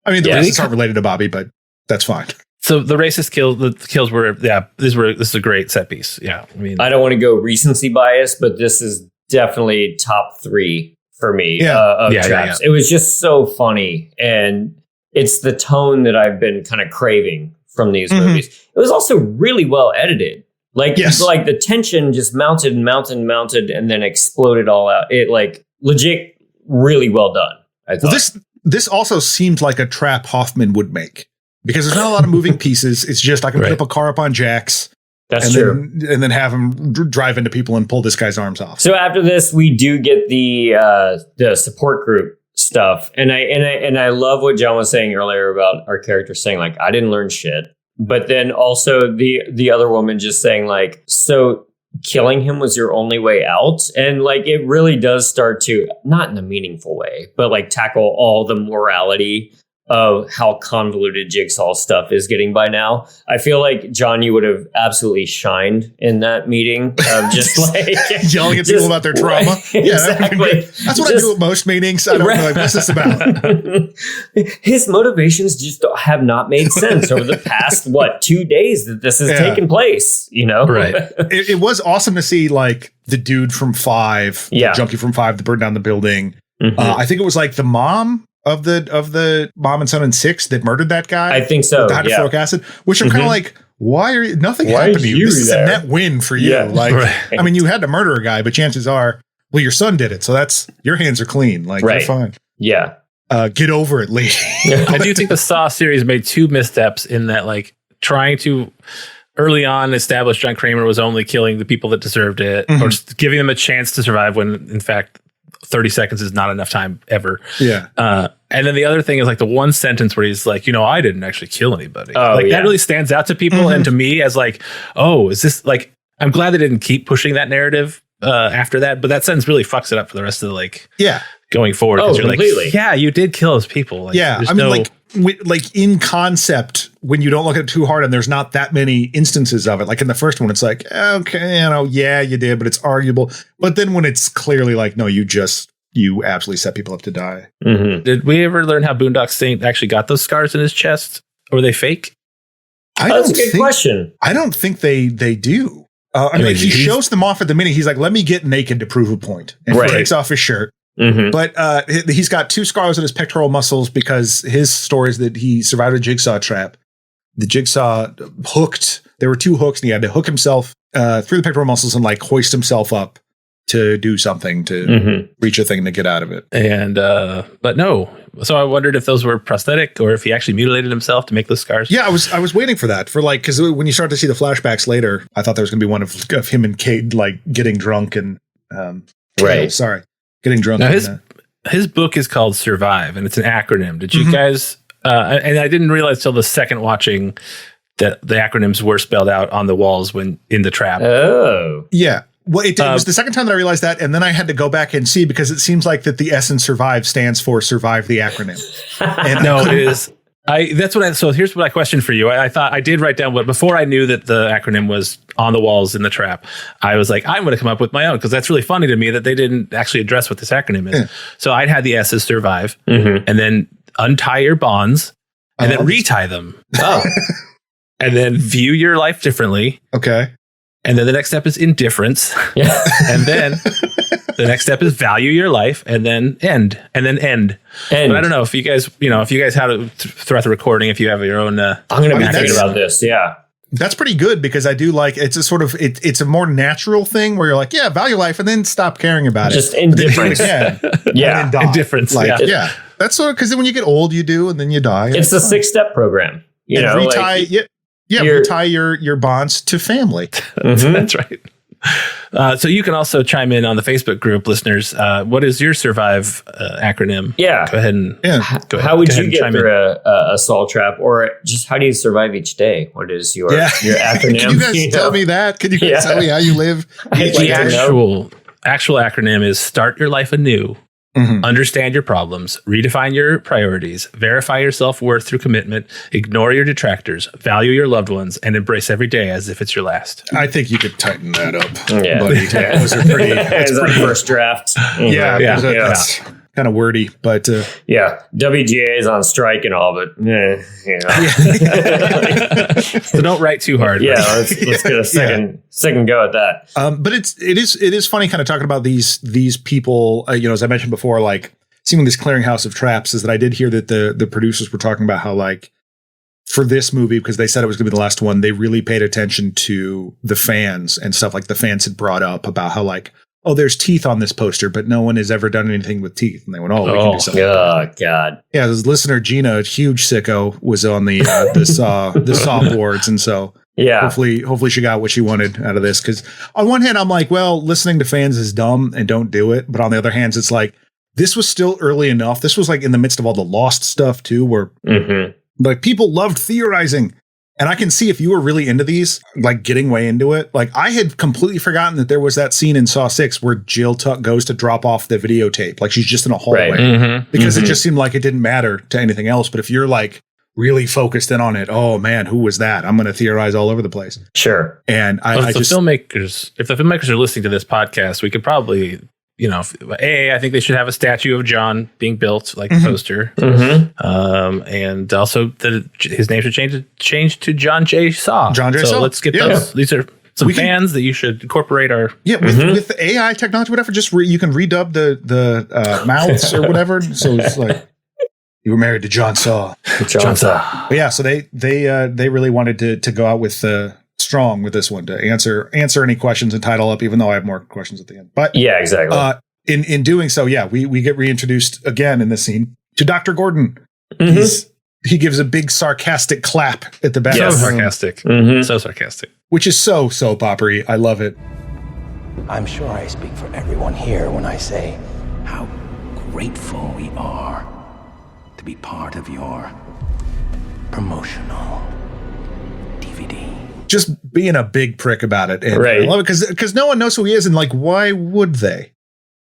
I mean, the racists aren't related to Bobby, but that's fine. So the racist kills were, this is a great set piece. Yeah. I mean, I don't want to go recency bias, but this is definitely top 3 for me of traps. It was just so funny. And it's the tone that I've been kind of craving from these movies. It was also really well edited. Like the tension just mounted and mounted and mounted and then exploded all out. It like legit really well done. I thought. Well, this also seemed like a trap Hoffman would make because there's not a lot of moving pieces. It's just I can put up a car up on jacks. That's true. And then have him drive into people and pull this guy's arms off. So after this, we do get the support group stuff. And I love what John was saying earlier about our character saying like, I didn't learn shit. But then also the other woman just saying like, so killing him was your only way out. And like, it really does start to, not in a meaningful way, but like tackle all the morality of how convoluted Jigsaw stuff is getting by now. I feel like, John, you would have absolutely shined in that meeting of just like yelling at people about their trauma. Yeah, exactly. That's what I do at most meetings. I don't know, like, what's this about? His motivations just have not made sense over the past, 2 days that this has taken place, you know? Right. It was awesome to see like the dude from 5, the junkie from 5 that burned down the building. I think it was like the mom of the mom and son in 6 that murdered that guy. I think so. With the hydrofluoric acid, which I'm kind of like, nothing happened to you? This is a net win for you. I mean, you had to murder a guy, but chances are, well, your son did it. So your hands are clean. Like, you're fine. Yeah. Get over it, lady. I do think the Saw series made 2 missteps in that, like, trying to early on establish John Kramer was only killing the people that deserved it, or just giving them a chance to survive when, in fact, 30 seconds is not enough time ever. Yeah. And then the other thing is like the one sentence where he's like, I didn't actually kill anybody. That really stands out to people. And to me as like, is this like, I'm glad they didn't keep pushing that narrative after that, but that sentence really fucks it up for the rest of the going forward. Oh, you're completely. like, you did kill those people. Like, I mean, like in concept, when you don't look at it too hard and there's not that many instances of it, like in the first one, it's like, okay, you did, but it's arguable. But then when it's clearly like, no, you absolutely set people up to die. Did we ever learn how Boondock Saint actually got those scars in his chest? Or were they fake? That's a good question. I don't think they do. I mean, he shows them off at the minute. He's like, let me get naked to prove a point. And he takes off his shirt. But he's got 2 scars on his pectoral muscles because his story is that he survived a jigsaw trap. The jigsaw hooked. There were 2 hooks, and he had to hook himself through the pectoral muscles and like hoist himself up to do something to reach a thing to get out of it. And but no. So I wondered if those were prosthetic or if he actually mutilated himself to make those scars. Yeah, I was waiting for that because when you start to see the flashbacks later, I thought there was going to be one of him and Kate like getting drunk and getting drunk. Now his book is called Survive, and it's an acronym. Did you guys? And I didn't realize till the second watching that the acronyms were spelled out on the walls when in the trap. Oh, yeah. Well, it was the second time that I realized that, and then I had to go back and see because it seems like that the S in Survive stands for Survive the acronym. And no, it is. So here's what I questioned for you. I thought I did write down before I knew that the acronym was on the walls in the trap. I was like, I'm going to come up with my own because that's really funny to me that they didn't actually address what this acronym is. So I'd had the S's Survive, and then untie your bonds, and then retie them. Oh, and then view your life differently. Okay. And then the next step is indifference. Yeah. And then the next step is value your life, and then end. But I don't know if you guys, had it throughout the recording, if you have your own. I'm going to be thinking about this. Yeah. That's pretty good because I do like it's a sort of it's a more natural thing where you're like, value life and then stop caring about just it. Indifference. Indifference. Like, that's sort of because then when you get old, you do, and then you die. It's a 6-step program. Retie your bonds to family. That's right. So you can also chime in on the Facebook group, listeners. What is your Survive acronym? Yeah. Go ahead and how would you get through a Saw trap, or just how do you survive each day? What is your acronym? Can you guys tell me that? Can you guys tell me how you live? The actual acronym is start your life anew. Understand your problems, redefine your priorities, verify your self-worth through commitment, ignore your detractors, value your loved ones, and embrace every day as if it's your last. I think you could tighten that up. Yeah. Buddy. Those are pretty. That's that first draft. That's kind of wordy, but WGA is on strike and all, but So don't write too hard. Yeah, let's get a second go at that. But it is funny kind of talking about these people. As I mentioned before, like seeing this clearinghouse of traps, is that I did hear that the producers were talking about how, like, for this movie, because they said it was going to be the last one, they really paid attention to the fans and stuff. Like the fans had brought up about how, like, oh, there's teeth on this poster, but no one has ever done anything with teeth. And they went, we can do something. Oh, God. Yeah, this listener, Gina, a huge sicko, was on the saw boards. And so hopefully she got what she wanted out of this. Because on one hand, I'm like, well, listening to fans is dumb and don't do it. But on the other hand, it's like, this was still early enough. This was like in the midst of all the Lost stuff too, where like people loved theorizing. And I can see if you were really into these, like getting way into it. Like I had completely forgotten that there was that scene in Saw 6 where Jill Tuck goes to drop off the videotape. Like she's just in a hallway because it just seemed like it didn't matter to anything else. But if you're like really focused in on it, oh man, who was that? I'm going to theorize all over the place. Sure. And if the filmmakers are listening to this podcast, we could probably, I think they should have a statue of John being built, like the poster. And also that his name should change to John J. Saw. John J. Saw. So let's get those. These are some fans that you should incorporate our. Yeah, with the AI technology, whatever, just you can redub the mouths or whatever. So it's like, you were married to John Saw. John Saw. But yeah, so they really wanted to go out with strong with this one to answer any questions and title up, even though I have more questions at the end. But yeah, exactly. In doing so, we get reintroduced again in this scene to Dr. Gordon. He gives a big sarcastic clap at the back. So sarcastic. So sarcastic. Which is so soap opera-y. I love it. I'm sure I speak for everyone here when I say how grateful we are to be part of your promotional DVD. Just being a big prick about it. And right. I love it because no one knows who he is. And like, why would they?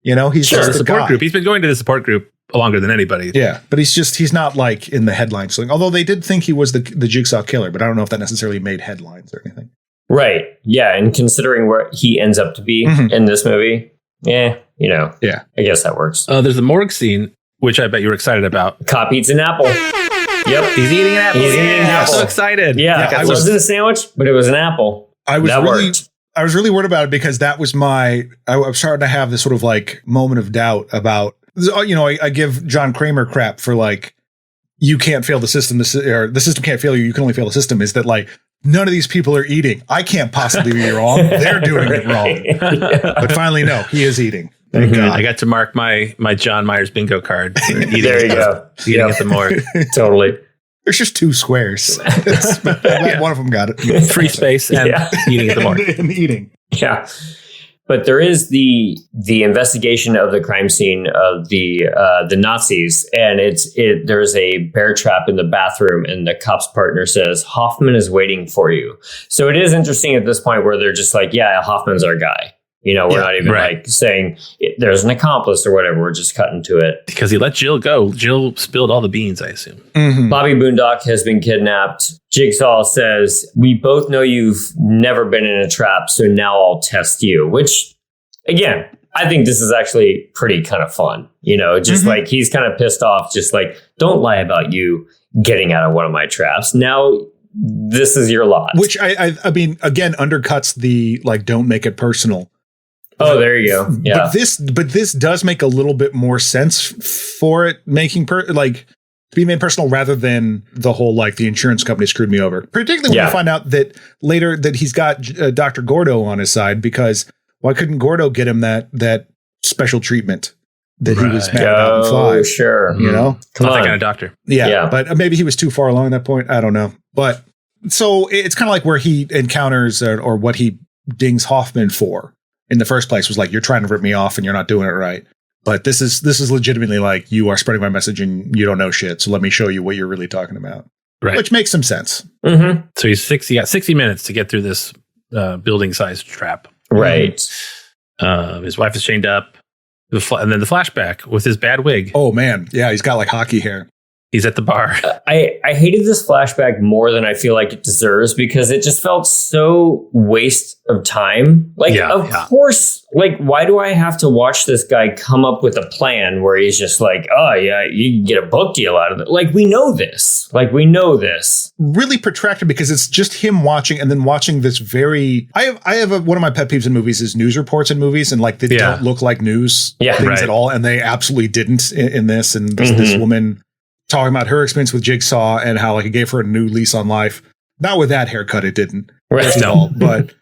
He's just a support guy. group. He's been going to the support group longer than anybody. Yeah, but he's not like in the headlines. Although they did think he was the Jigsaw killer, but I don't know if that necessarily made headlines or anything. Right. Yeah. And considering where he ends up to be in this movie, I guess that works. There's the morgue scene, which I bet you were excited about. Cop eats an apple. Yep. He's eating an apple. I'm so excited. Yeah. It wasn't a sandwich, but it was an apple. I was really worried about it because that was I was starting to have this sort of like moment of doubt about, I give John Kramer crap for like, you can't fail the system, or the system can't fail you. You can only fail the system. Is that like, none of these people are eating. I can't possibly be wrong. They're doing it wrong. But finally, no, he is eating. Thank God. I got to mark my John Myers bingo card. There you go. Eating at the morgue. Totally. There's just two squares. One of them got it. Free space and eating at the morgue. And eating. Yeah. But there is the investigation of the crime scene of the Nazis, and there's a bear trap in the bathroom, and the cop's partner says Hoffman is waiting for you. So it is interesting at this point where they're just like, yeah, Hoffman's our guy. We're not even like saying there's an accomplice or whatever. We're just cutting to it because he let Jill go. Jill spilled all the beans, I assume. Bobby Boondock has been kidnapped. Jigsaw says, we both know you've never been in a trap, so now I'll test you. Which, again, I think this is actually pretty kind of fun. Just like he's kind of pissed off. Just like, don't lie about you getting out of one of my traps. Now this is your lot. Which I mean, again, undercuts the like, don't make it personal. Oh, there you go. Yeah. But this does make a little bit more sense for it making to be made personal rather than the whole like the insurance company screwed me over. Particularly when you find out that later that he's got Dr. Gordo on his side, because why couldn't Gordo get him that special treatment that he was mad about in 5? Sure. Come on. That kind of doctor. Yeah. But maybe he was too far along at that point. I don't know. But so it's kind of like where he encounters or what he dings Hoffman for. In the first place was like, you're trying to rip me off and you're not doing it right. But this is legitimately like, you are spreading my message and you don't know shit. So let me show you what you're really talking about. Right. Which makes some sense. So he's 60 minutes to get through this building sized trap. Right. His wife is chained up. And then the flashback with his bad wig. Oh man, yeah, he's got like hockey hair. He's at the bar. I hated this flashback more than I feel like it deserves because it just felt so waste of time. Like, of course, like, why do I have to watch this guy come up with a plan where he's just like, oh, yeah, you can get a book deal out of it? Like, we know this. Really protracted because it's just him watching and then watching this very... I have one of my pet peeves in movies is news reports in movies and like they don't look like news things at all. And they absolutely didn't in this. And this woman... talking about her experience with Jigsaw and how like it gave her a new lease on life. Not with that haircut, it didn't. At all. But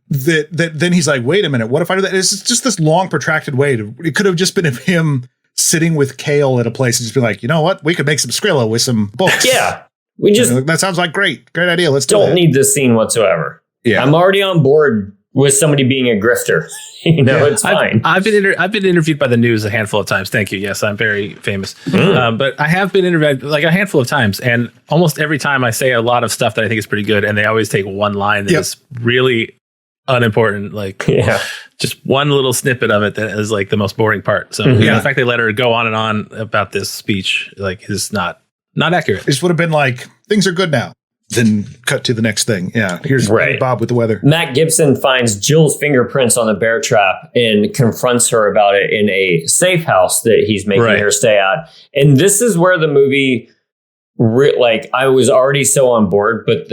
then he's like, wait a minute, what if I do that? It's just this long, protracted way to. It could have just been of him sitting with Kale at a place and just be like, you know what, we could make some Skrilla with some books. Yeah, we just that sounds like great idea. Let's don't need this scene whatsoever. Yeah, I'm already on board with somebody being a grifter. It's fine. I've been interviewed by the news a handful of times. Thank you. Yes, I'm very famous. But I have been interviewed like a handful of times, and almost every time I say a lot of stuff that I think is pretty good, and they always take one line that is really unimportant, like just one little snippet of it that is like the most boring part. So the fact they let her go on and on about this speech like is not accurate. This would have been like, things are good now. Then cut to the next thing. Yeah, here's Bob with the weather. Matt Gibson finds Jill's fingerprints on the bear trap and confronts her about it in a safe house that he's making her stay at. And this is where the movie, I was already so on board, but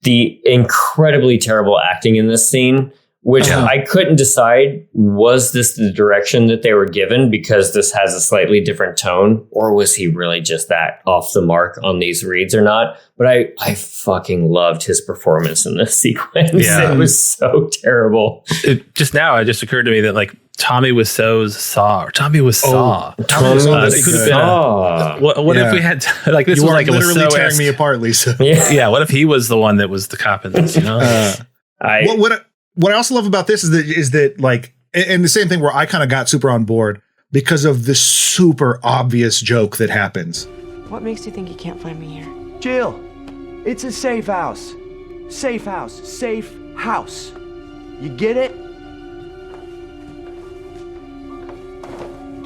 the incredibly terrible acting in this scene, which I couldn't decide, was this the direction that they were given because this has a slightly different tone, or was he really just that off the mark on these reads or not? But I fucking loved his performance in this sequence. It was so terrible. It just occurred to me that like Tommy Wiseau's Saw, or Tommy Wiseau. What if we had like this? You was are like literally tearing me apart, Lisa. Yeah. What if he was the one that was the cop in this? You know. What I also love about this is that like, and the same thing where I kind of got super on board because of the super obvious joke that happens. What makes you think you can't find me here? Jill, it's a safe house. Safe house. Safe house. You get it?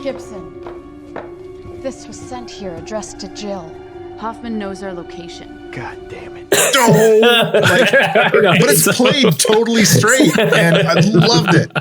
Gibson, this was sent here addressed to Jill. Hoffman knows our location. God damn it. But it's played totally straight and I loved it.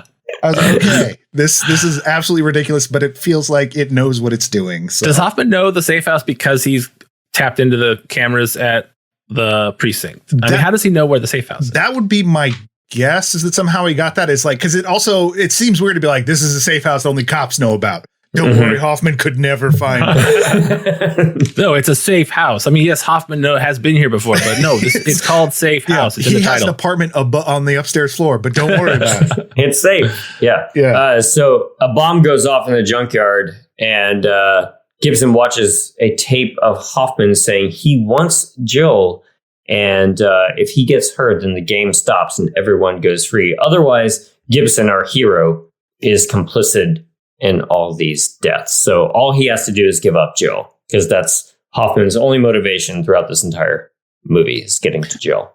I was like, okay, this is absolutely ridiculous, but it feels like it knows what it's doing. So. Does Hoffman know the safe house because he's tapped into the cameras at the precinct? I mean, how does he know where the safe house is? That would be my guess, is that somehow he got that. It's like, because it seems weird to be like, this is a safe house only cops know about. Don't worry, Hoffman could never find it. No, it's a safe house. I mean, yes, Hoffman has been here before, but no, it's called Safe House. It's in the title. He has an apartment on the upstairs floor, but don't worry about it. It's safe. Yeah. So a bomb goes off in the junkyard, and Gibson watches a tape of Hoffman saying he wants Jill, and if he gets hurt, then the game stops and everyone goes free. Otherwise, Gibson, our hero, is complicit in all these deaths. So all he has to do is give up Jill, because that's Hoffman's only motivation throughout this entire movie, is getting to Jill.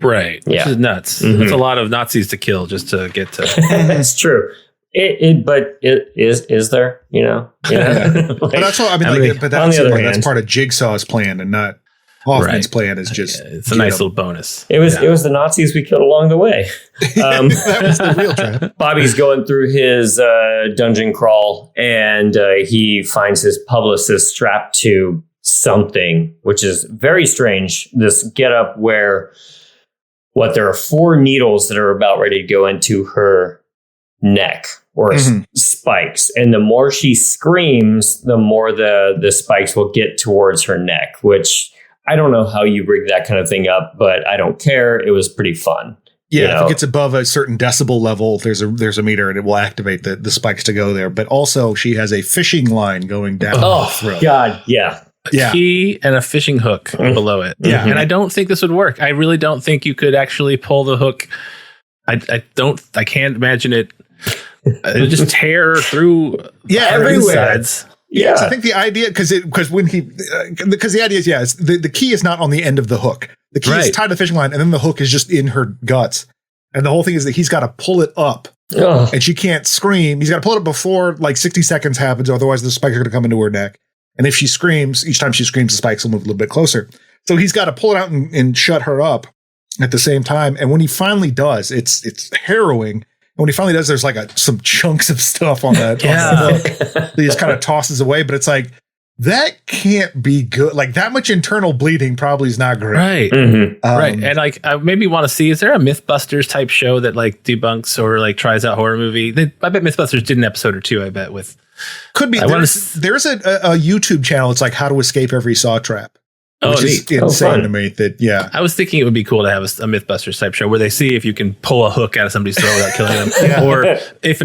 Right. Yeah. Which is nuts. That's a lot of Nazis to kill just to get to. That's true. But it is there, you know? Like, but that's all. I mean, but that's part of Jigsaw's plan and not Hoffman's plan. Is just it's a nice little bonus. It was the Nazis we killed along the way. That was the real trap. Bobby's going through his dungeon crawl, and he finds his publicist strapped to something, which is very strange. This getup where there are 4 needles that are about ready to go into her neck, or spikes, and the more she screams, the more the spikes will get towards her neck, which I don't know how you rig that kind of thing up, but I don't care. It was pretty fun. Yeah, if it gets above a certain decibel level, there's a meter and it will activate the spikes to go there. But also she has a fishing line going down her throat. God, yeah. A key and a fishing hook below it. Yeah. And I don't think this would work. I really don't think you could actually pull the hook. I can't imagine it. It'll just tear through everywhere. Insides. Yeah, I think the idea because the idea is the key is not on the end of the hook. The key is tied to the fishing line, and then the hook is just in her guts. And the whole thing is that he's got to pull it up. Ugh. And she can't scream. He's got to pull it up before like 60 seconds happens. Otherwise, the spikes are going to come into her neck. And if she screams, each time she screams, the spikes will move a little bit closer. So he's got to pull it out and shut her up at the same time. And when he finally does, it's harrowing. And when he finally does, there's like some chunks of stuff on that. On the book. He just kind of tosses away. But it's like, that can't be good. Like that much internal bleeding probably is not great. Right. Mm-hmm. Right. And like, I maybe want to see, is there a Mythbusters type show that like debunks or like tries out horror movie? I bet Mythbusters did an episode or two, I bet with. Could be. There's a YouTube channel. It's like how to escape every saw trap. Which is insane to me. That I was thinking it would be cool to have a Mythbusters type show where they see if you can pull a hook out of somebody's throat without killing them, or if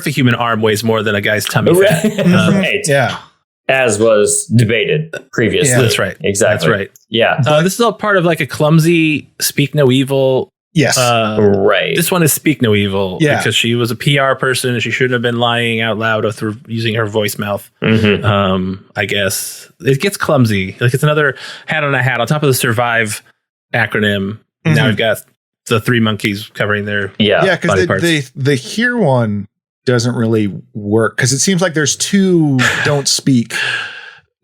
a human arm weighs more than a guy's tummy fat. Right. Yeah. As was debated previously. Yeah, that's right. Exactly. That's right. Yeah. This is all part of like a clumsy Speak No Evil. Yes. Right. This one is Speak No Evil because she was a PR person and she shouldn't have been lying out loud through using her voice mouth. Mm-hmm. I guess it gets clumsy. Like it's another hat on a hat on top of the Survive acronym. Mm-hmm. Now we've got the three monkeys covering their because the here one doesn't really work because it seems like there's two don't speak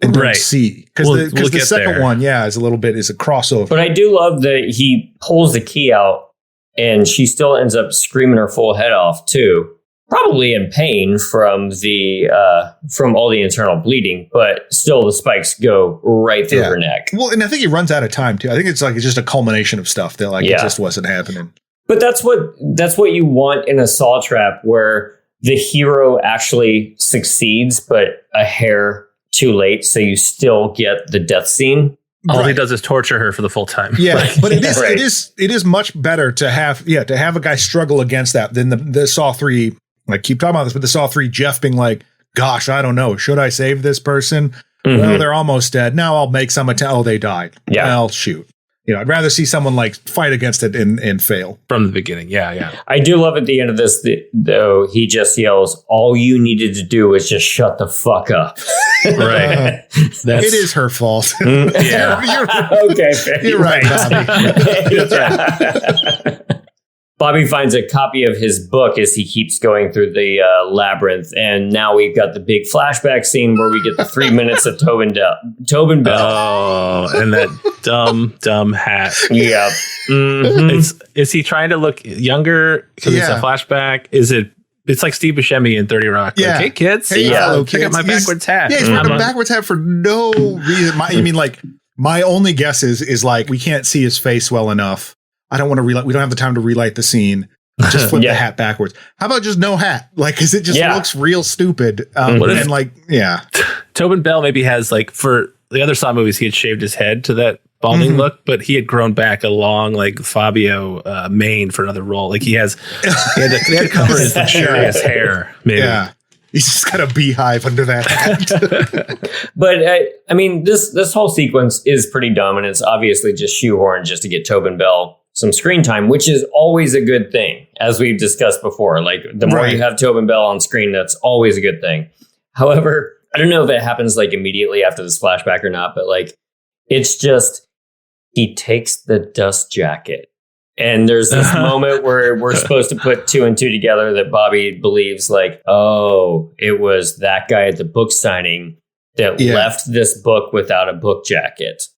and don't see because the second one is a crossover. But I do love that he pulls the key out and she still ends up screaming her full head off too, probably in pain from all the internal bleeding, but still the spikes go right through her neck. Well, and I think he runs out of time too. I think it's just a culmination of stuff that it just wasn't happening. But that's what you want in a saw trap where the hero actually succeeds, but a hair too late, so you still get the death scene. All he does is torture her for the full time. Yeah, but it is much better to have a guy struggle against that than the Saw 3. Like keep talking about this, but the Saw 3 Jeff being like, "Gosh, I don't know, should I save this person? Mm-hmm. Well, they're almost dead. Now I'll make some attempt. Oh, they died. Yeah, I'll shoot." I'd rather see someone like fight against it and fail from the beginning. Yeah. I do love at the end of this, though, he just yells, "All you needed to do was just shut the fuck up." Right. It is her fault. Yeah. Okay. You're right, Bobby. Bobby finds a copy of his book as he keeps going through the labyrinth. And now we've got the big flashback scene where we get the 3 minutes of Tobin Bell. Oh, and that dumb hat. Yeah. Mm-hmm. Is he trying to look younger because it's a flashback? It's like Steve Buscemi in 30 Rock. Yeah. Like, hey, kids. Check out my backwards hat. Yeah, he's wearing a backwards hat for no reason. My only guess is like, we can't see his face well enough. I don't want to relight. We don't have the time to relight the scene. Just flip the hat backwards. How about just no hat? Because it just looks real stupid. Tobin Bell maybe has for the other Saw movies, he had shaved his head to that balding look, but he had grown back a long Fabio mane for another role. He had to cover his luxurious hair. Maybe. Yeah. He's just got a beehive under that hat. But this whole sequence is pretty dumb, and it's obviously just shoehorned just to get Tobin Bell some screen time, which is always a good thing, as we've discussed before. The more you have Tobin Bell on screen, that's always a good thing. However, I don't know if it happens immediately after this flashback or not, but it's just he takes the dust jacket. And there's this moment where we're supposed to put two and two together that Bobby believes it was that guy at the book signing that left this book without a book jacket.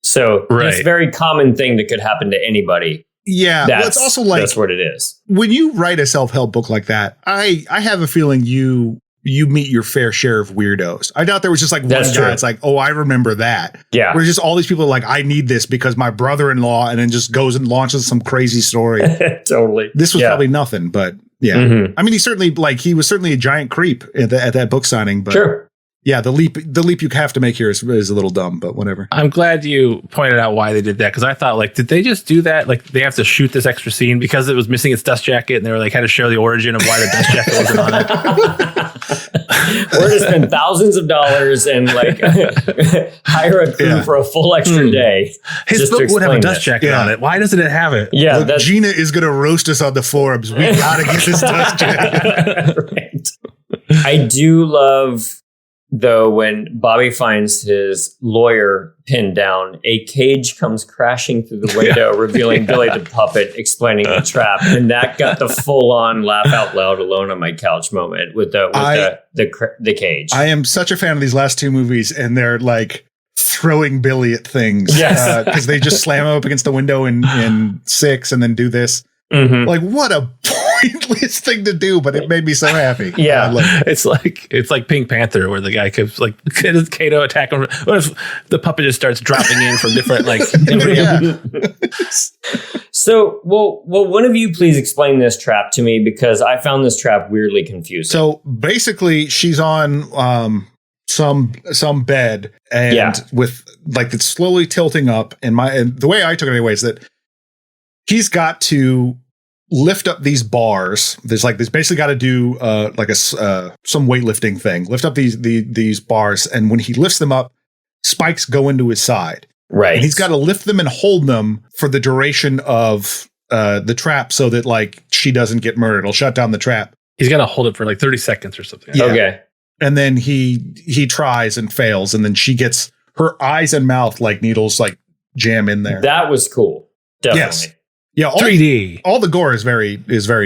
So it's a very common thing that could happen to anybody. Yeah. It's also that's what it is. When you write a self-help book like that, I have a feeling you meet your fair share of weirdos. I doubt there was just one guy. It's I remember that. Yeah. Whereas just all these people are I need this because my brother-in-law, and then just goes and launches some crazy story. Totally. This was probably nothing, but yeah. Mm-hmm. He certainly he was certainly a giant creep at that book signing, but sure. Yeah, the leap you have to make here is a little dumb, but whatever. I'm glad you pointed out why they did that, because I thought, did they just do that? They have to shoot this extra scene because it was missing its dust jacket, and they were had to show the origin of why the dust jacket wasn't on it. We're going to spend thousands of dollars and hire a crew for a full extra day. His book would have a dust jacket on it. Why doesn't it have it? Yeah, look, Gina is going to roast us on the forums. We got to get this dust jacket. Right. I do love though, when Bobby finds his lawyer pinned down, a cage comes crashing through the window, revealing Billy the puppet, explaining the trap. And that got the full-on laugh out loud alone on my couch moment with the cage. I am such a fan of these last two movies, and they're like throwing Billy at things. Yes. Because they just slam him up against the window in 6 and then do this. Mm-hmm. Like, what a pointless thing to do, but it made me so happy. Yeah. It's like Pink Panther, where the guy keeps like Kato attack him. What if the puppet just starts dropping in from different So, well, one of you please explain this trap to me, because I found this trap weirdly confusing. So basically, she's on some bed, and with like it's slowly tilting up. And the way I took it anyway is that he's got to lift up these bars. There's basically got to do some weightlifting thing. Lift up these bars, and when he lifts them up, spikes go into his side. Right. And he's got to lift them and hold them for the duration of the trap, so that like she doesn't get murdered. He'll shut down the trap. He's got to hold it for like 30 seconds or something. Yeah. Okay. And then he tries and fails, and then she gets her eyes and mouth like needles like jam in there. That was cool. Definitely. Yes. Yeah, 3D. All the gore is very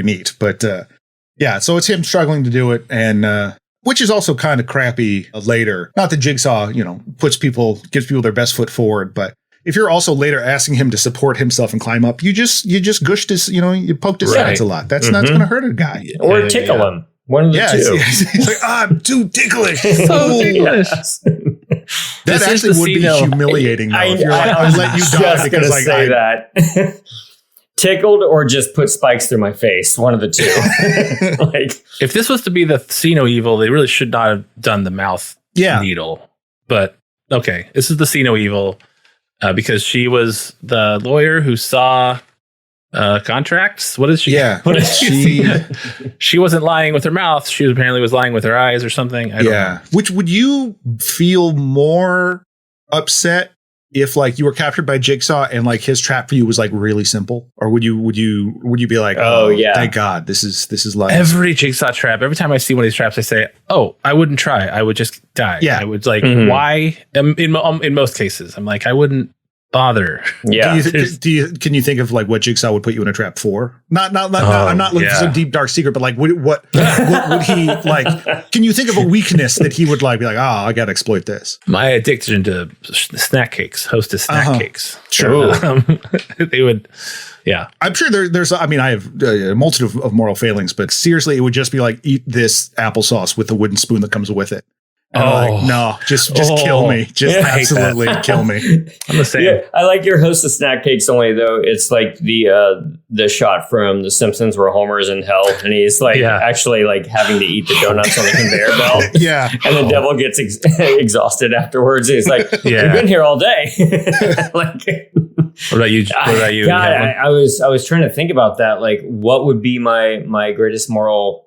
neat, but so it's him struggling to do it, and which is also kind of crappy later. Not that Jigsaw, gives people their best foot forward, but if you're also later asking him to support himself and climb up, you just gushed his, you poked his sides a lot. That's not going to hurt a guy. Or tickle him. One of the two. He's like, I'm too ticklish. So ticklish. That actually would be humiliating, though. If you're like, I'll let you die because like say that. Tickled or just put spikes through my face. One of the two. Like, if this was to be the See No Evil, they really should not have done the mouth needle. But okay, this is the See No Evil because she was the lawyer who saw contracts. What is she? Yeah. What is she wasn't lying with her mouth. She apparently was lying with her eyes or something. I don't know. Which would you feel more upset if like you were captured by Jigsaw and like his trap for you was like really simple, or would you be like, oh yeah, thank God, this is life. Every Jigsaw trap, every time I see one of these traps, I say, oh, I wouldn't try. I would just die. Yeah, I would like why? In most cases, I'm like I wouldn't bother. Yeah. Can you think of like what Jigsaw would put you in a trap for? Not I'm not looking for some deep dark secret, but like what would he like? Can you think of a weakness that he would like be like, I gotta exploit this? My addiction to snack cakes, Hostess snack cakes. Sure. They would. Yeah. I'm sure there's I mean, I have a multitude of moral failings, but seriously, it would just be like, eat this applesauce with the wooden spoon that comes with it. And like, no, just kill me. Just absolutely kill me. I'm the same. Yeah, I like your Hostess snack cakes only though. It's like the shot from The Simpsons where Homer's in hell and he's like actually like having to eat the donuts on the conveyor belt. Yeah. And the devil gets exhausted afterwards. He's like, you've been here all day. Like, what about you? God, I was trying to think about that. Like, what would be my greatest moral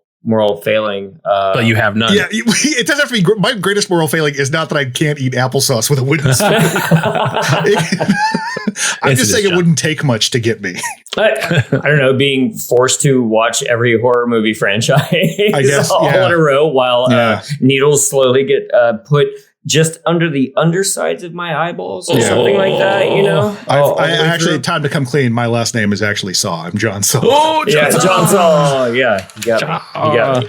failing? But you have none. Yeah, it doesn't have to be. My greatest moral failing is not that I can't eat applesauce with a wooden spoon. I'm just saying it wouldn't take much to get me. I don't know, being forced to watch every horror movie franchise I guess, all in a row while needles slowly get put just under the undersides of my eyeballs or something like that, I actually, time to come clean. My last name is actually Saw. I'm John Saw. Oh, John Saw. Yeah, you got me.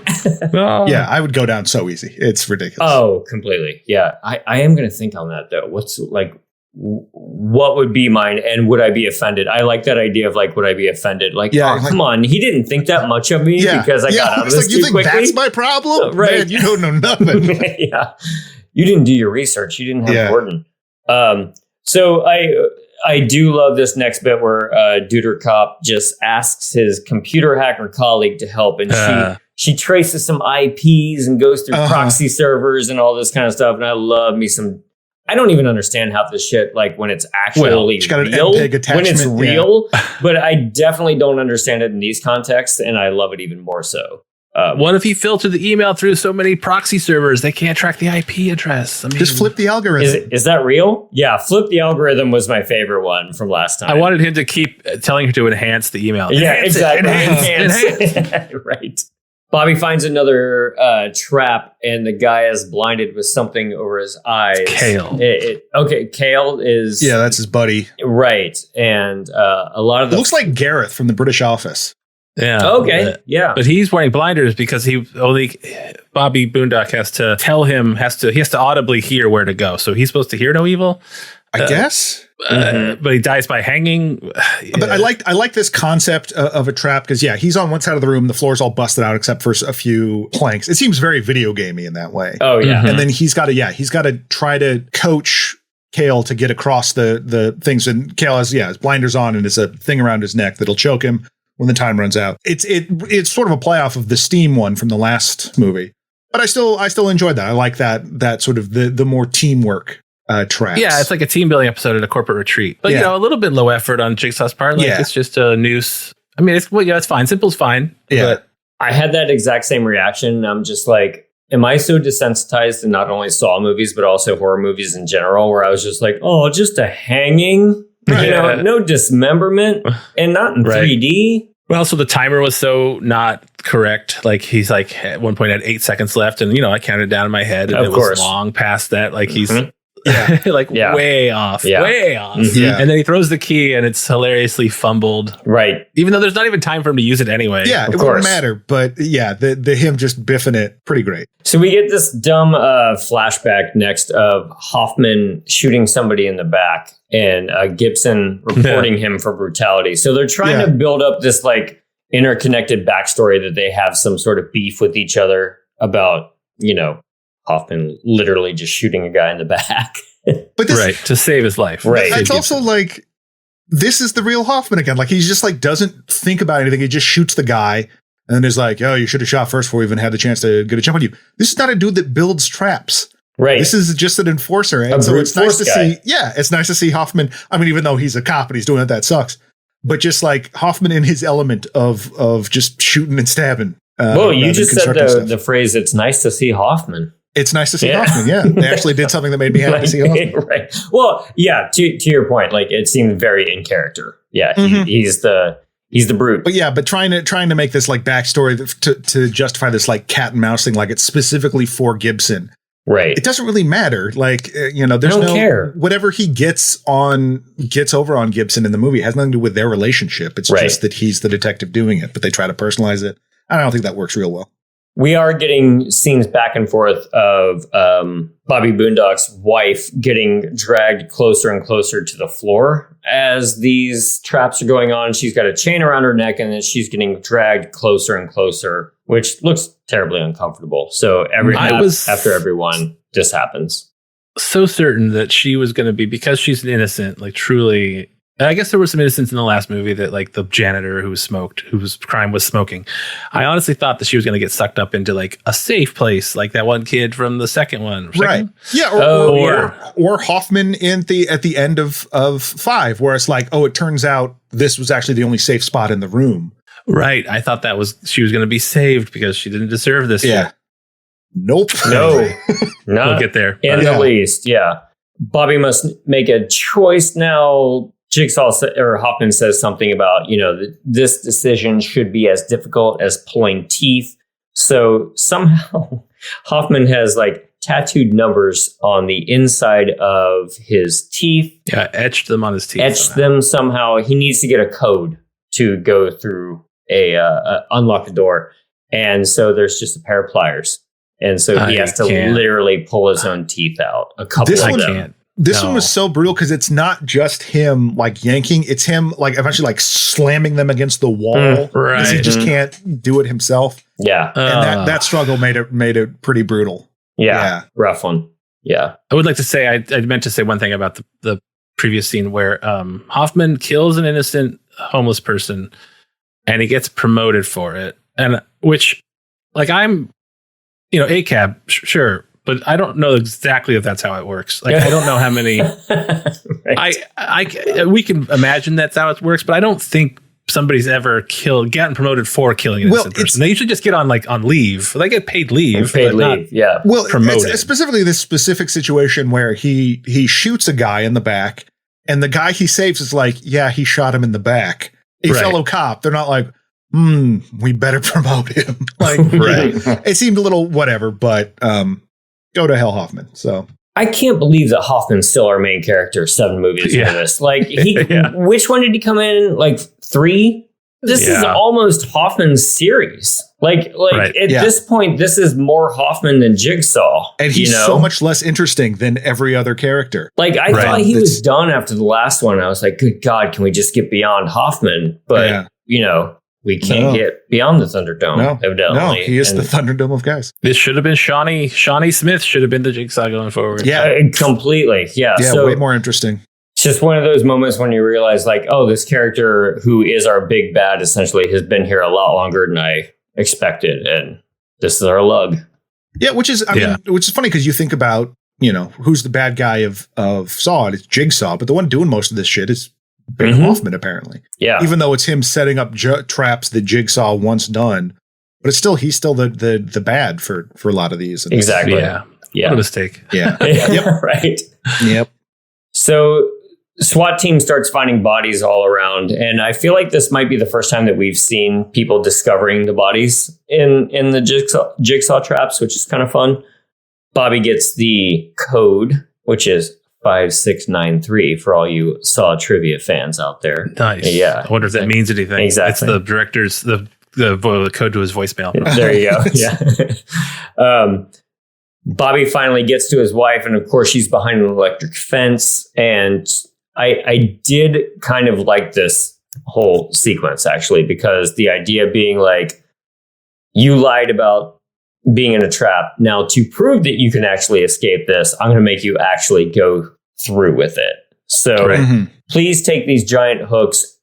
Yeah, I would go down so easy. It's ridiculous. Oh, completely. Yeah, I am going to think on that though. What would be mine, and would I be offended? I like that idea of like, would I be offended? Like, come on, he didn't think that much of me because I got out of this too quickly. That's my problem, right? Man, you don't know nothing. Yeah. You didn't do your research. You didn't have Gordon. So I do love this next bit where Duder Cop just asks his computer hacker colleague to help, and she traces some IPs and goes through proxy servers and all this kind of stuff. And I love me some. I don't even understand half this shit, like when it's actually real, when it's real, but I definitely don't understand it in these contexts, and I love it even more so. What if he filtered the email through so many proxy servers they can't track the IP address? I mean, just flip the algorithm. Is that real? Yeah, flip the algorithm was my favorite one from last time. I wanted him to keep telling her to enhance the email. Yeah, exactly. Enhance. Enhance. Right. Bobby finds another trap, and the guy is blinded with something over his eyes. Kale. Okay, Kale is... Yeah, that's his buddy. Right, and a lot of It looks like Gareth from the British Office. Yeah. Okay, yeah. But he's wearing blinders because Bobby Boondock has to tell him, he has to audibly hear where to go. So he's supposed to hear no evil. I guess. But he dies by hanging. But I like this concept of a trap because he's on one side of the room, the floor's all busted out except for a few planks. It seems very video gamey in that way. Oh yeah. And then he's got to try to coach Kale to get across the things, and Kale has his blinders on and there's a thing around his neck that'll choke him when the time runs out. It's sort of a playoff of the Steam one from the last movie. But I still enjoyed that. I like that sort of the more teamwork traps. Yeah, it's like a team building episode at a corporate retreat. But a little bit low effort on Jigsaw's part. Like it's just a noose. I mean, it's fine. Simple's fine. Yeah. But I had that exact same reaction. I'm just like, am I so desensitized to not only Saw movies, but also horror movies in general, where I was just like, oh, just a hanging, no dismemberment, and not in 3D. Well, so the timer was so not correct. Like he's like at one point had 8 seconds left, and I counted down in my head, and it was long past that. Like he's way off, way off. Yeah. And then he throws the key, and it's hilariously fumbled. Right. Even though there's not even time for him to use it anyway. Yeah, it wouldn't matter. But the him just biffing it, pretty great. So we get this dumb flashback next of Hoffman shooting somebody in the back and Gibson reporting him for brutality. So they're trying to build up this like interconnected backstory that they have some sort of beef with each other about, Hoffman literally just shooting a guy in the back. But to save his life. Right. It's also like, this is the real Hoffman again. Like he's just like doesn't think about anything. He just shoots the guy. And then is like, oh, you should have shot first before we even had the chance to get a jump on you. This is not a dude that builds traps. Right. This is just an enforcer. And so it's nice to see. Yeah, it's nice to see Hoffman. I mean, even though he's a cop and he's doing it, that sucks. But just like Hoffman in his element of just shooting and stabbing. Well, you just said the phrase, it's nice to see Hoffman. It's nice to see Hoffman. Yeah. They actually did something that made me happy to see Hoffman. Right. Well, yeah, to your point, like it seemed very in character. Yeah. He's the brute. But trying to make this like backstory to justify this like cat and mouse thing, like it's specifically for Gibson. Right. It doesn't really matter. Like, there's no care. Whatever he gets over on Gibson in the movie has nothing to do with their relationship. It's just that he's the detective doing it, but they try to personalize it. I don't think that works real well. We are getting scenes back and forth of Bobby Boondock's wife getting dragged closer and closer to the floor as these traps are going on. She's got a chain around her neck, and then she's getting dragged closer and closer, which looks terribly uncomfortable. So after everyone, this happens. So certain that she was going to be, because she's an innocent, like truly. I guess there was some innocence in the last movie that like the janitor whose crime was smoking. I honestly thought that she was going to get sucked up into like a safe place, like that one kid from the second one. Right. Yeah. Or Hoffman at the end of 5, where it's like, oh, it turns out this was actually the only safe spot in the room. Right. I thought she was going to be saved because she didn't deserve this. Yeah. Nope. No. We'll get there. In the least. Yeah. Bobby must make a choice now. Hoffman says something about, this decision should be as difficult as pulling teeth. So somehow Hoffman has like tattooed numbers on the inside of his teeth. Yeah, etched them on his teeth. Etched them somehow. He needs to get a code to go through unlock the door. And so there's just a pair of pliers. And so he has to literally pull his own teeth out. A couple of them. This one was so brutal because it's not just him like yanking, it's him like eventually like slamming them against the wall because he just can't do it himself. Yeah. And that struggle made it pretty brutal. Yeah. Rough one. Yeah. I would like to say, I meant to say one thing about the previous scene where Hoffman kills an innocent homeless person and he gets promoted for it. And which like I'm, ACAB, sure. But I don't know exactly if that's how it works. Like, I don't know how many. We can imagine that's how it works, but I don't think somebody's ever gotten promoted for killing an innocent person. They usually just get on leave. They get paid leave. Yeah. Well, promoted. It's specifically this specific situation where he shoots a guy in the back, and the guy he saves is like, yeah, he shot him in the back. A fellow cop. They're not like, we better promote him. Like, it seemed a little whatever, but go to hell, Hoffman. So I can't believe that Hoffman's still our main character 7 movies into this. Like, which one did he come in? Like 3? This is almost Hoffman's series. Like at this point, this is more Hoffman than Jigsaw. And he's so much less interesting than every other character. Like, I thought he was done after the last one. I was like, good God, can we just get beyond Hoffman? But, we can't get beyond the Thunderdome, evidently. No, he is the Thunderdome of guys. This should have been Shawnee Smith should have been the Jigsaw going forward. Yeah. Completely. Yeah. Yeah, so, way more interesting. It's just one of those moments when you realize, like, oh, this character who is our big bad essentially has been here a lot longer than I expected, and this is our lug. Yeah, which is funny because you think about, who's the bad guy of Saw? It's Jigsaw, but the one doing most of this shit is Big Hoffman, apparently. Yeah, even though it's him setting up traps that Jigsaw once done, but he's still the bad for a lot of these. Exactly. Yeah. What a mistake. Yeah. Yep. Right. Yep. So SWAT team starts finding bodies all around, and I feel like this might be the first time that we've seen people discovering the bodies in the jigsaw traps, which is kind of fun. Bobby gets the code, which is 5693 for all you Saw trivia fans out there. Nice. Yeah. I wonder if that means anything. Exactly. It's the director's the code to his voicemail. There you go. Yeah. Bobby finally gets to his wife, and of course she's behind an electric fence, and I did kind of like this whole sequence, actually, because the idea being like, you lied about being in a trap. Now, to prove that you can actually escape this, I'm going to make you actually go through with it. So please take these giant hooks,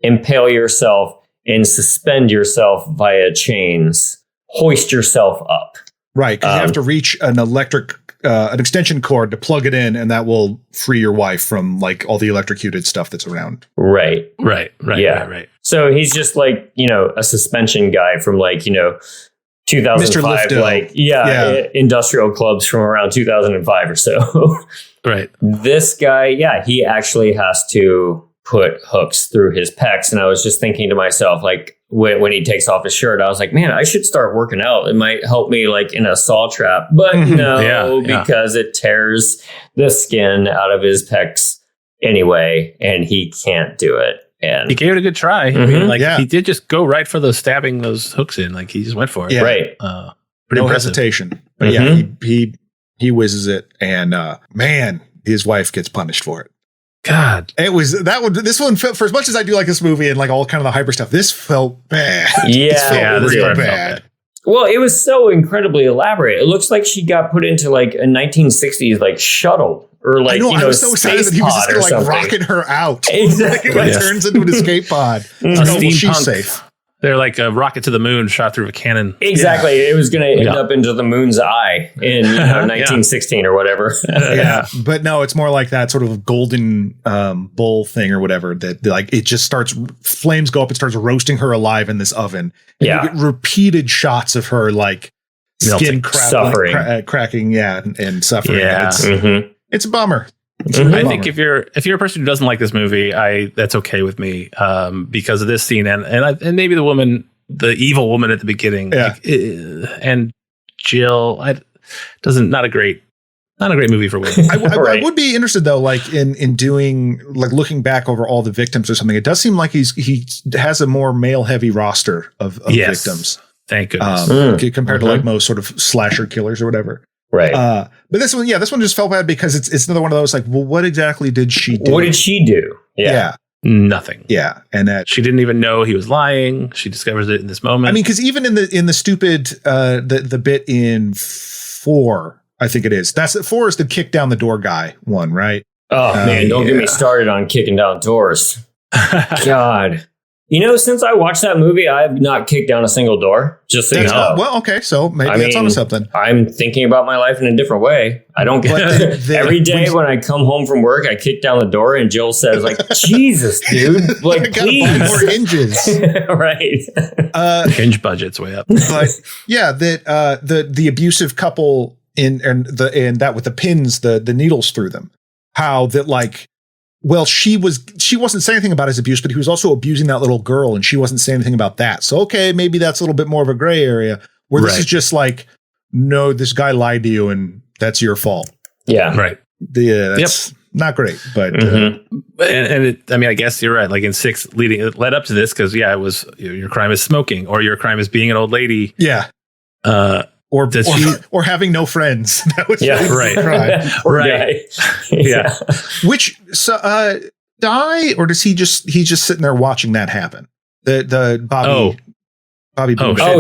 impale yourself, and suspend yourself via chains. Hoist yourself up. Right, because you have to reach an electric an extension cord to plug it in, and that will free your wife from like all the electrocuted stuff that's around. Right. So he's just like, a suspension guy from like, 2005, like industrial clubs from around 2005 or so. Right. This guy, he actually has to put hooks through his pecs, and I was just thinking to myself, like, when he takes off his shirt, I was like, man, I should start working out. It might help me like in a saw trap, but no, because it tears the skin out of his pecs anyway, and he can't do it. And he gave it a good try. I mean, he did just go right for stabbing those hooks in. Like, he just went for it. Yeah. Right. No hesitation. But he whizzes it, and man, his wife gets punished for it. God, this one felt, for as much as I do like this movie and like all kind of the hyper stuff, this felt bad. This felt bad. Well, it was so incredibly elaborate. It looks like she got put into like a 1960s like shuttle or like, I was so excited that he was just gonna, like rocking her out. Exactly. It turns into an escape pod. She's safe. They're like a rocket to the moon shot through a cannon. Exactly. It was going to end up into the moon's eye in 1916 or whatever. But no, it's more like that sort of golden bowl thing or whatever that like it just starts, flames go up and starts roasting her alive in this oven. And you get repeated shots of her like skin cracking, and suffering. Yeah. It's a bummer. I think if you're a person who doesn't like this movie, that's okay with me because of this scene and maybe the evil woman at the beginning, and Jill. Not a great movie for women. I would be interested though, like in doing like looking back over all the victims or something. It does seem like he has a more male heavy roster of victims. Thank goodness, compared to like most sort of slasher killers or whatever. Right. But this one just felt bad because it's another one of those like, well, what exactly did she do? What did she do? Yeah. Nothing. Yeah. And that she didn't even know he was lying. She discovers it in this moment. I mean, because even in the stupid the bit in 4, I think it is. 4 is the kick down the door guy one, right? Oh man, don't get me started on kicking down doors. God. Since I watched that movie, I have not kicked down a single door. Just so you know. Well, okay, so maybe that's on something. I'm thinking about my life in a different way. I don't get every day when I come home from work, I kick down the door, and Jill says, "Like Jesus, dude, like please, buy more hinges." Right? Hinge budget's way up. But the abusive couple in that with the pins, the needles through them. How that like. well, she wasn't saying anything about his abuse, but he was also abusing that little girl, and she wasn't saying anything about that. So, okay, maybe that's a little bit more of a gray area where this is just like, no, this guy lied to you and that's your fault. Yeah. Right. That's not great, but I guess you're right. Like in 6 it led up to this because it was your crime is smoking or your crime is being an old lady. Yeah. Or having no friends. That was right. Crime. Right. Yeah. Which die or does he's just sitting there watching that happen? The Bobby. Bobby.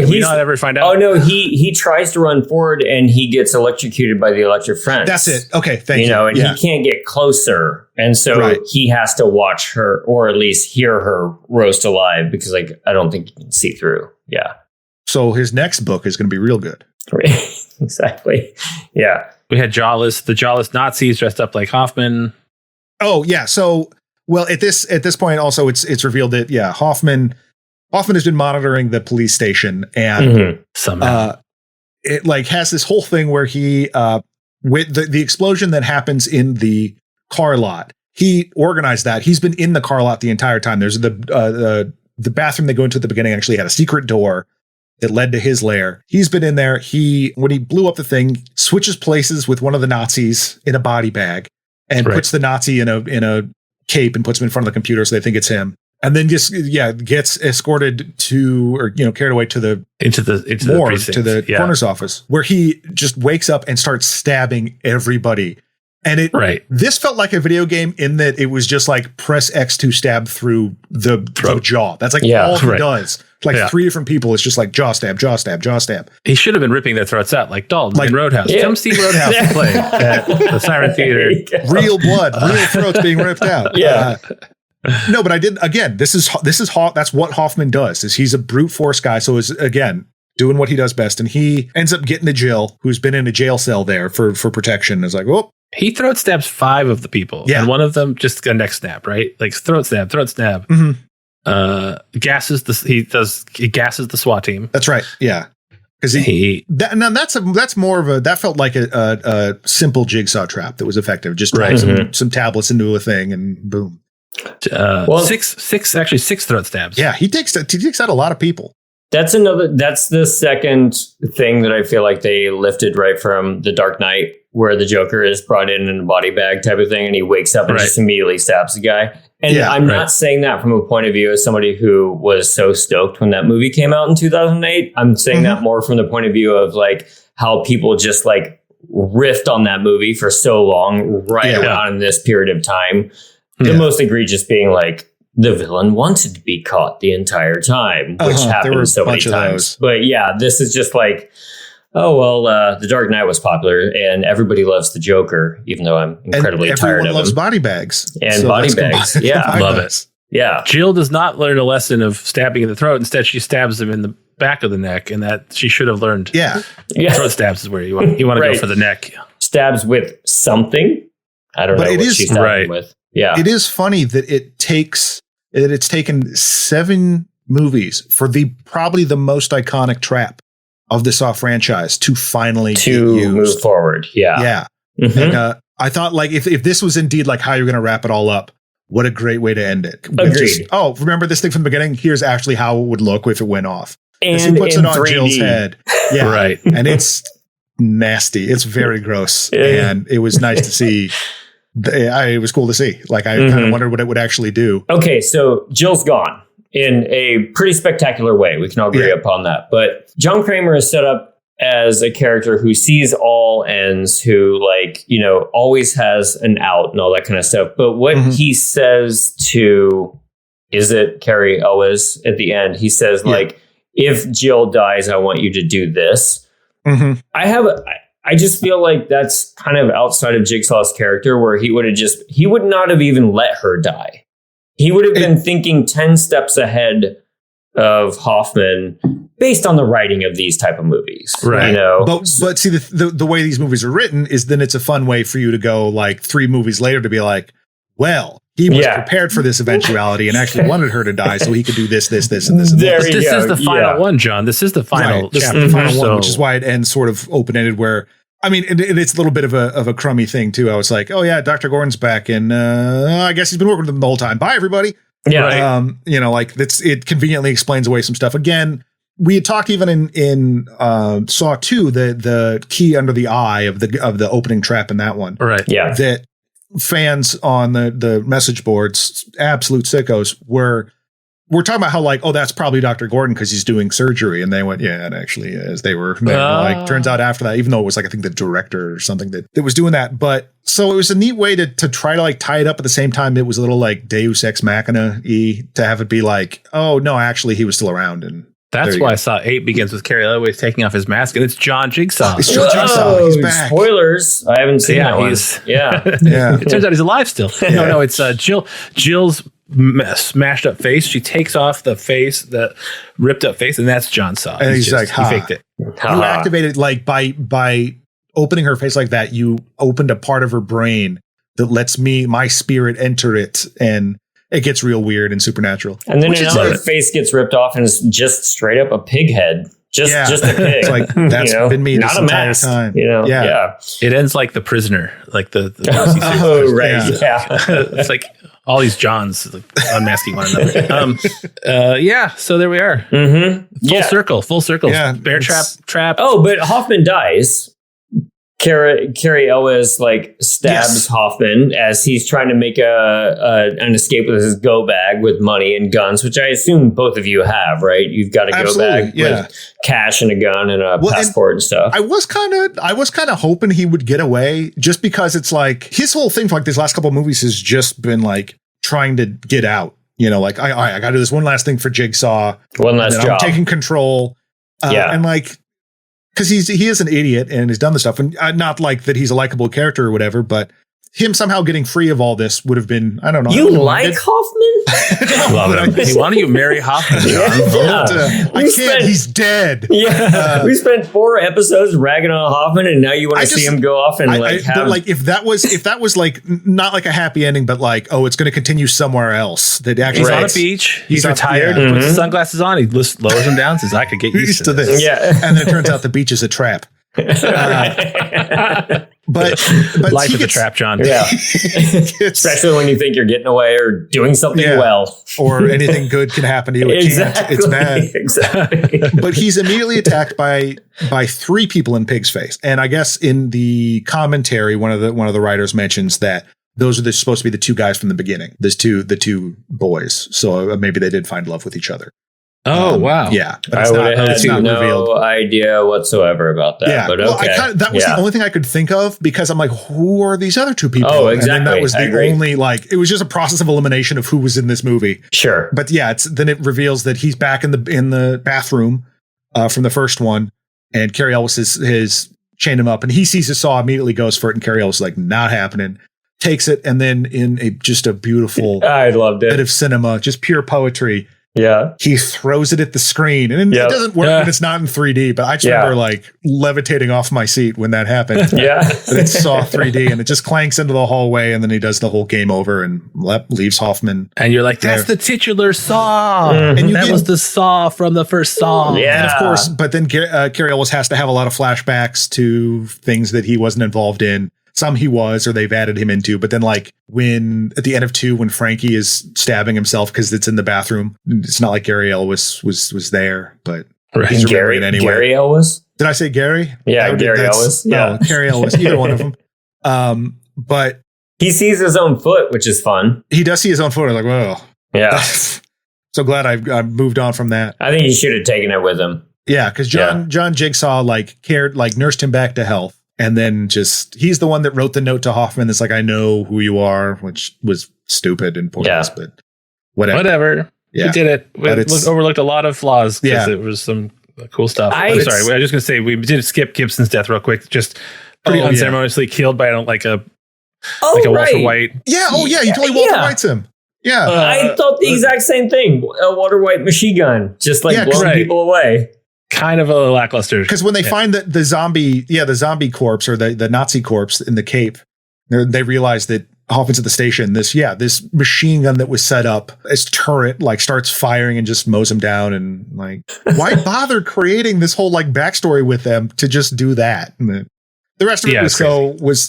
We not ever find out. Oh no, he tries to run forward and he gets electrocuted by the electric fence. That's it. Okay, thank you. And he can't get closer, and so he has to watch her, or at least hear her roast alive, because I don't think he can see through. Yeah. So his next book is going to be real good. Exactly. Yeah. We had the jawless Nazis dressed up like Hoffman. Oh yeah. So at this point also it's revealed that Hoffman has been monitoring the police station, and somehow it like has this whole thing where he with the explosion that happens in the car lot. He organized that. He's been in the car lot the entire time. There's the bathroom they go into at the beginning actually had a secret door that led to his lair. He's been in there. When he blew up the thing, switches places with one of the Nazis in a body bag and puts the Nazi in a cape and puts him in front of the computer so they think it's him. And then just gets escorted carried away to the morgue, to the coroner's office, where he just wakes up and starts stabbing everybody. And this felt like a video game in that it was just like press X to stab through the jaw. That's like all he does. Like 3 different people. It's just like jaw stab, jaw stab, jaw stab. He should have been ripping their throats out like Dalton in Roadhouse. Yeah. Come see Roadhouse play at the Siren Theater. Real blood, real throats being ripped out. Yeah. No, but I did again. This is that's what Hoffman does. Is he's a brute force guy. So is again doing what he does best, and he ends up getting to Jill, who's been in a jail cell there for protection. It's like, oh, he throat stabs 5 of the people, and one of them just a neck snap, right? Like throat stab. Mm-hmm. Gasses the SWAT team. That's right. Yeah, because that's more of that felt like a simple jigsaw trap that was effective. Just drag some tablets into a thing and boom. 6 throat stabs. Yeah, he takes out a lot of people. That's the second thing that I feel like they lifted right from The Dark Knight, where the Joker is brought in a body bag type of thing, and he wakes up and just immediately stabs the guy. And I'm not saying that from a point of view as somebody who was so stoked when that movie came out in 2008. I'm saying that more from the point of view of like how people just like riffed on that movie for so long, around in this period of time. The most egregious being like, the villain wanted to be caught the entire time, which happened so many times. But this is just like, The Dark Knight was popular and everybody loves the Joker, even though I'm incredibly tired of him. Everyone loves body bags. And body bags. Yeah. Love it. Yeah. Jill does not learn a lesson of stabbing in the throat. Instead, she stabs him in the back of the neck, and that she should have learned. Yeah. Throat stabs is where you want to go for the neck. Stabs with something. I don't know what she's stabbing with. Yeah. It is funny that it's taken 7 movies for probably the most iconic trap of the Saw franchise to finally move forward. Yeah. Yeah. Mm-hmm. And I thought like if this was indeed like how you're going to wrap it all up, what a great way to end it. Agreed. Remember this thing from the beginning? Here's actually how it would look if it went off. And he puts it on 3D. Jill's head. Yeah. Right. And it's nasty. It's very gross. And it was nice to see. It was cool to see. Like I kind of wondered what it would actually do. Okay, so Jill's gone in a pretty spectacular way. We can all agree upon that. But John Kramer is set up as a character who sees all ends, who always has an out and all that kind of stuff. But what he says to, is it Carrie Elwes at the end? He says if Jill dies, I want you to do this. Mm-hmm. I just feel like that's kind of outside of Jigsaw's character, where he would not have even let her die. He would have been thinking 10 steps ahead of Hoffman based on the writing of these type of movies. Right. But see, the way these movies are written is then it's a fun way for you to go like 3 movies later to be like, well, he was prepared for this eventuality and actually wanted her to die so he could do this, and this, and this. This is the final one, John. This is the final chapter, the final one, which is why it ends sort of open-ended where I mean, it's a little bit of a crummy thing too. I was like, oh yeah, Dr. Gordon's back, and I guess he's been working with them the whole time. Bye, everybody. Yeah. You know, like it conveniently explains away some stuff. Again, we had talked even in Saw 2, the key under the eye of the opening trap in that one. Right. Yeah. That fans on the message boards, absolute sickos, we're talking about how like, oh, that's probably Dr. Gordon because he's doing surgery. And they went, yeah, it actually is. They were like, turns out after that, even though it was like, I think the director or something that was doing that. But so it was a neat way to try to like tie it up at the same time. It was a little like Deus Ex Machina-y to have it be like, oh, no, actually he was still around. And that's why I saw 8 begins with Carrie Elway taking off his mask, and it's John Jigsaw. It's John Jigsaw. He's back. Spoilers. I haven't seen that one. Yeah. It turns out he's alive still. No, it's Jill's smashed up face. She takes off the face, the ripped up face, and that's John Saw. And he's like, he faked it. You activated like by opening her face like that, you opened a part of her brain that lets my spirit enter it, and it gets real weird and supernatural. And then another face gets ripped off and it's just straight up a pig head. Just a pig. It's like, that's been me this entire time. Yeah. It ends like The Prisoner, like the oh, right. Yeah. It's like all these Johns like, unmasking one another. So there we are. Mm-hmm. Full circle. Yeah, Bear trap. Oh, but Hoffman dies. Carrie Elwes like stabs Hoffman as he's trying to make an escape with his go bag with money and guns, which I assume both of you have, right? You've got a go bag with cash and a gun and a passport and stuff. I was kind of hoping he would get away, just because it's like his whole thing for like these last couple of movies has just been like trying to get out. You know, like I got to do this one last thing for Jigsaw. One last job. I'm taking control. And like, because he is an idiot and has done the stuff, and not like that he's a likable character or whatever, but him somehow getting free of all this would have been, I don't know. You like Hoffman? Love him. Why don't you marry Hoffman, John? I can't. He's dead. Yeah, we spent 4 episodes ragging on Hoffman, and now you want to see him go off and if that was like not like a happy ending, but like, oh, it's going to continue somewhere else. That actually he's on a beach. He's retired. He puts his sunglasses on. He lowers them down. Says, "I could get used to this." Yeah, and then it turns out the beach is a trap. But life is a trap, John. Yeah, especially when you think you're getting away or doing something well, or anything good can happen to you. It can't. It's bad. Exactly. But he's immediately attacked by 3 people in Pig's face, and I guess in the commentary, one of the writers mentions that those are supposed to be the 2 guys from the beginning. There's the two boys, so maybe they did find love with each other. Oh, wow. Yeah. But I would have had no idea whatsoever about that. Yeah. But okay. That was the only thing I could think of, because I'm like, who are these other 2 people? Oh, exactly. And then that was the only, like, it was just a process of elimination of who was in this movie. Sure. But yeah, then it reveals that he's back in the bathroom from the first one, and Carrie Elwes has chained him up, and he sees his saw, immediately goes for it, and Carrie Elwes is like, not happening. Takes it, and then in just a beautiful I loved it. bit of cinema, just pure poetry. Yeah, he throws it at the screen, and it doesn't work when it's not in 3D. But I just remember like levitating off my seat when that happened. Yeah, and it saw 3D, and it just clanks into the hallway, and then he does the whole game over and leaves Hoffman. And you're like, "That's the titular Saw," and that was the Saw from the first Saw. Yeah, and of course. But then Carrie Elwes has to have a lot of flashbacks to things that he wasn't involved in. Some he was, or they've added him into. But then, like, when at the end of 2, when Frankie is stabbing himself because it's in the bathroom, it's not like Gary Elwes was there, but he's Gary anyway. Gary Elwes? Did I say Gary? Yeah, Gary Elwes. Yeah, Gary Elwes. Either one of them. But he sees his own foot, which is fun. He does see his own foot. I'm like, whoa. Yeah. So glad I moved on from that. I think he should have taken it with him. Yeah, because John Jigsaw nursed him back to health. And then he's the one that wrote the note to Hoffman that's like, I know who you are, which was stupid and pointless, but whatever. Yeah. We did it. We overlooked a lot of flaws because it was some cool stuff. I'm sorry. I was just going to say, we did skip Gibson's death real quick. Just pretty unceremoniously killed by a Walter White. Yeah. Oh, yeah. He totally Walter White's him. Yeah. I thought the exact same thing. A Walter White machine gun, just like blowing people away. Kind of a lackluster, because when they find the zombie corpse, or the Nazi corpse in the Cape, they realize that Hoffman's at the station. This machine gun that was set up as turret starts firing and just mows him down. And like, why bother creating this whole backstory with them to just do that? And The rest of it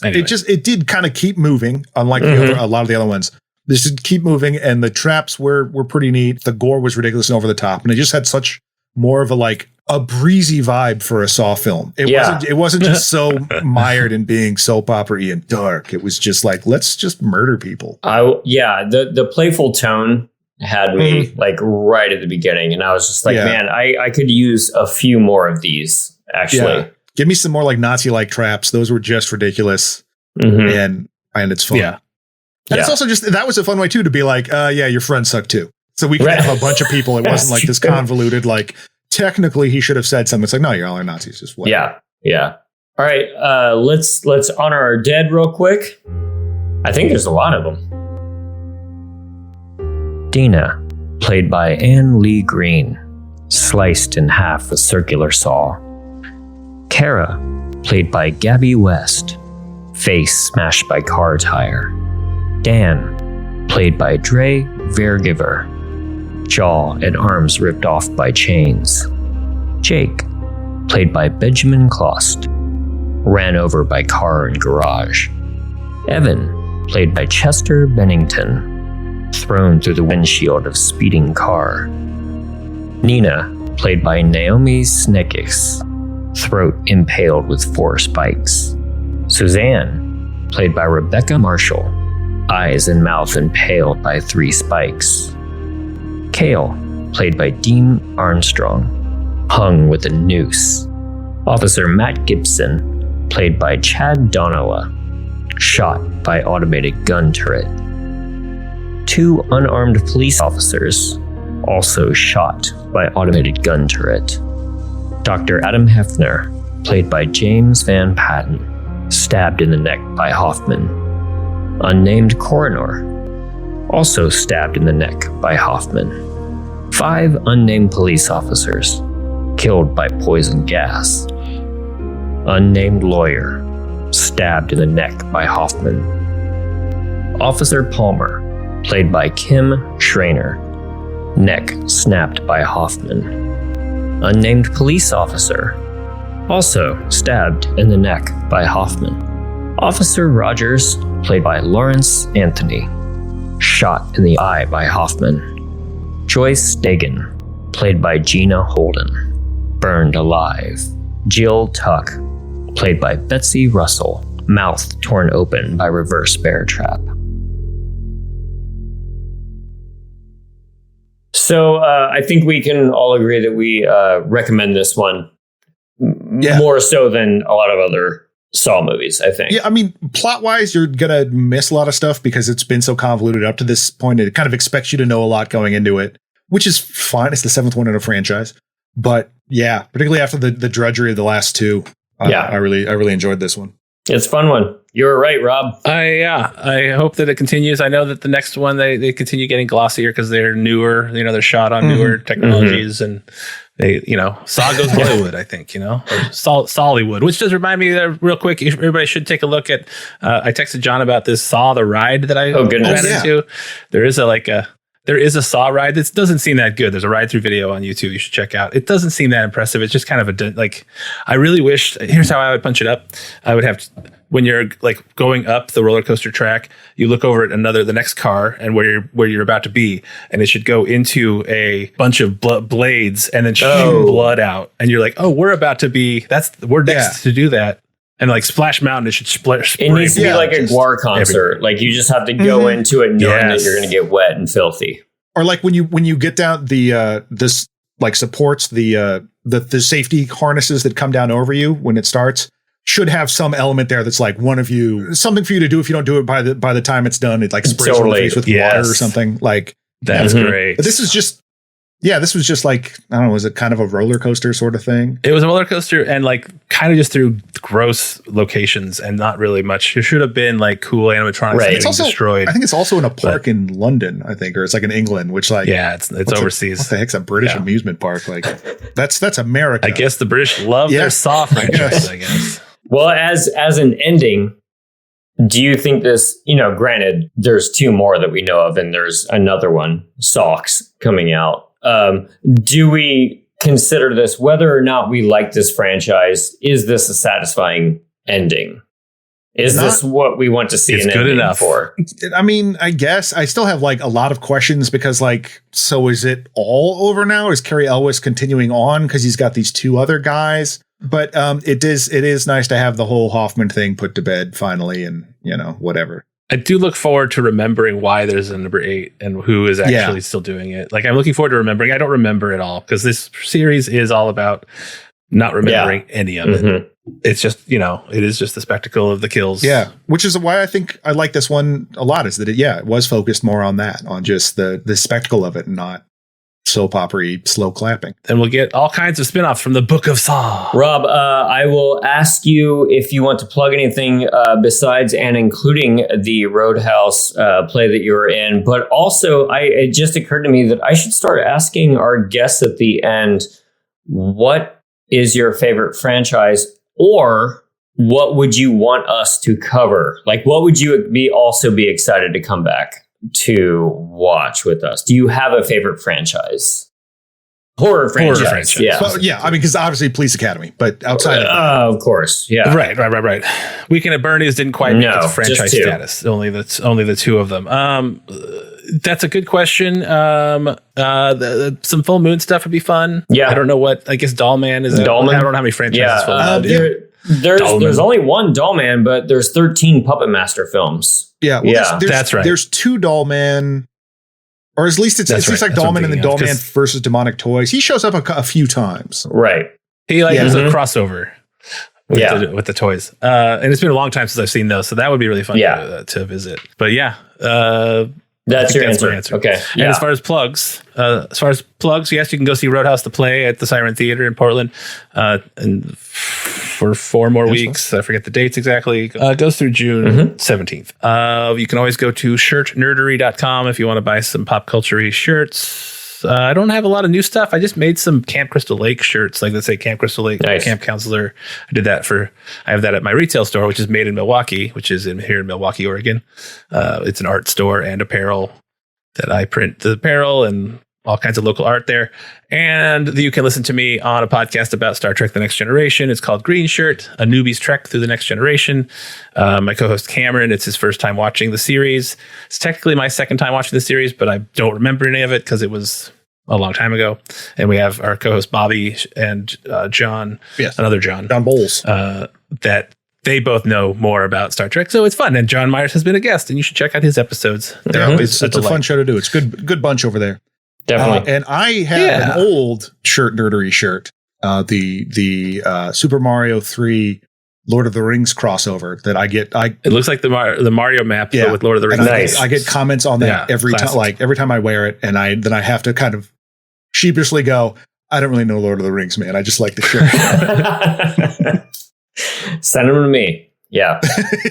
anyway. It did kind of keep moving, unlike a lot of the other ones. This did keep moving, and the traps were pretty neat. The gore was ridiculous and over the top, and it just had such more of a breezy vibe for a Saw film. It wasn't just so mired in being soap opera-y and dark. It was just like, let's just murder people. The playful tone had me like right at the beginning, and I was just like, man, I could use a few more of these actually. Yeah. Give me some more like Nazi-like traps. Those were just ridiculous, and it's fun. Yeah. And it's also just, that was a fun way too, to be like, your friends suck too. So we could have a bunch of people. It wasn't like this convoluted, like technically he should have said something. It's like, no, you're all Nazis. Just whatever. Yeah. All right. Let's honor our dead real quick. I think there's a lot of them. Dina, played by Anne Lee Green, sliced in half with circular saw. Kara, played by Gabby West, face smashed by car tire. Dan, played by Dre Vergiver, jaw and arms ripped off by chains. Jake, played by Benjamin Clost, ran over by car in garage. Evan, played by Chester Bennington, thrown through the windshield of speeding car. Nina, played by Naomi Snekis, throat impaled with 4 spikes. Suzanne, played by Rebecca Marshall, eyes and mouth impaled by 3 spikes. Kale, played by Dean Armstrong, hung with a noose. Officer Matt Gibson, played by Chad Donowa, shot by automated gun turret. 2 unarmed police officers, also shot by automated gun turret. Dr. Adam Hefner, played by James Van Patten, stabbed in the neck by Hoffman. Unnamed coroner, also stabbed in the neck by Hoffman. 5 unnamed police officers, killed by poison gas. Unnamed lawyer, stabbed in the neck by Hoffman. Officer Palmer, played by Kim Schrainer, neck snapped by Hoffman. Unnamed police officer, also stabbed in the neck by Hoffman. Officer Rogers, played by Lawrence Anthony, shot in the eye by Hoffman. Joyce Dagan, played by Gina Holden, burned alive. Jill Tuck, played by Betsy Russell, mouth torn open by reverse bear trap. So I think we can all agree that we recommend this one more so than a lot of other Saw movies, I think. Yeah, I mean, plot-wise, you're going to miss a lot of stuff because it's been so convoluted up to this point. It kind of expects you to know a lot going into it, which is fine. It's the 7th one in a franchise. But yeah, particularly after the drudgery of the last 2, I really enjoyed this one. It's a fun one. You were right, Rob. I hope that it continues. I know that the next one, they continue getting glossier because they're newer, they're shot on newer technologies and they, Saw goes Hollywood, I think, or Sollywood, which does remind me that real quick, everybody should take a look at, I texted John about this Saw the ride that I ran into. There is a Saw ride that doesn't seem that good. There's a ride through video on YouTube you should check out. It doesn't seem that impressive. It's just kind of I really wish, here's how I would punch it up. I would have, when you're like going up the roller coaster track, you look over at the next car and where you're about to be, and it should go into a bunch of blades and then shoot blood out. And you're like, oh, we're about to be, we're next to do that. And like Splash Mountain, it should spray. It needs to be like a Guar concert. Like you just have to go into it knowing that you're going to get wet and filthy. Or like when you get down this like supports the safety harnesses that come down over you when it starts should have some element there that's like something for you to do if you don't do it by the time it's done. It like sprays your face with water or something. Like that's great. But this was just like, I don't know, was it kind of a roller coaster sort of thing? It was a roller coaster and like kind of just through gross locations and not really much. It should have been like cool animatronics getting destroyed. I think it's also in a park in London, I think, or it's like in England, which like it's overseas. What the heck's a British amusement park? Like that's America. I guess the British love their Saw franchise, I guess. Well, as an ending, do you think this, granted, there's 2 more that we know of, and there's another one, Socks, coming out. Do we consider this, whether or not we like this franchise, is this a satisfying ending? Is this what we want to see? It's good enough for? I mean, I guess I still have like a lot of questions because like, so is it all over now? Is Cary Elwes continuing on because he's got these two other guys? But it is nice to have the whole Hoffman thing put to bed finally, and whatever. I do look forward to remembering why there's a number 8 and who is actually still doing it. Like, I'm looking forward to remembering. I don't remember it all because this series is all about not remembering any of it. It's just, it is just the spectacle of the kills. Yeah. Which is why I think I like this one a lot, is that it was focused more on that, on just the spectacle of it and not soap opera slow clapping. And we'll get all kinds of spin-offs from the Book of Saw. Rob, I will ask you if you want to plug anything besides and including the Roadhouse play that you were in. But also, it just occurred to me that I should start asking our guests at the end, what is your favorite franchise, or what would you want us to cover? Like, what would you also be excited to come back to watch with us? Do you have a favorite franchise? Horror franchise. Yeah. Well, yeah. I mean, because obviously Police Academy, but outside of course. Yeah. Right. Weekend at Bernie's didn't quite make the franchise status. Only the two of them. That's a good question. Some Full Moon stuff would be fun. Yeah. I don't know what, I guess Dollman is. Dollman? I don't know how many franchises Full Moon. There's only one Dollman, but there's 13 Puppet Master films. Yeah. Well, that's right. There's two Dollman, or at least it's like Dollman and then Dollman versus Demonic Toys. He shows up a few times. Right. He does a crossover with the toys. And it's been a long time since I've seen those, so that would be really fun to visit. But that's your answer. Okay. And as far as plugs, yes, you can go see Roadhouse the play at the Siren Theater in Portland, and for 4 more weeks. I forget the dates exactly. It goes through June 17th. You can always go to shirtnerdery.com if you want to buy some pop culture-y shirts. I don't have a lot of new stuff. I just made some Camp Crystal Lake shirts, like let's say Camp Crystal Lake Camp Counselor. I have that at my retail store, which is Made in Milwaukee, which is here in Milwaukee, Oregon. It's an art store and apparel that I print the apparel and all kinds of local art there. And you can listen to me on a podcast about Star Trek The Next Generation. It's called Green Shirt, a newbie's trek through the next generation. My co-host Cameron, it's his first time watching the series. It's technically my second time watching the series, but I don't remember any of it because it was a long time ago. And we have our co-host Bobby and John, another John Bowles, that they both know more about Star Trek. So it's fun. And John Myers has been a guest, and you should check out his episodes. It's a fun show to do. It's good bunch over there. Definitely. And I have an old Shirt Nerdery shirt, the Super Mario 3 Lord of the Rings crossover that I get. It looks like the Mario map, but with Lord of the Rings. Nice. I get comments on that every time. Like every time I wear it, and then I have to kind of sheepishly go, I don't really know Lord of the Rings, man. I just like the shirt. Send them to me. Yeah.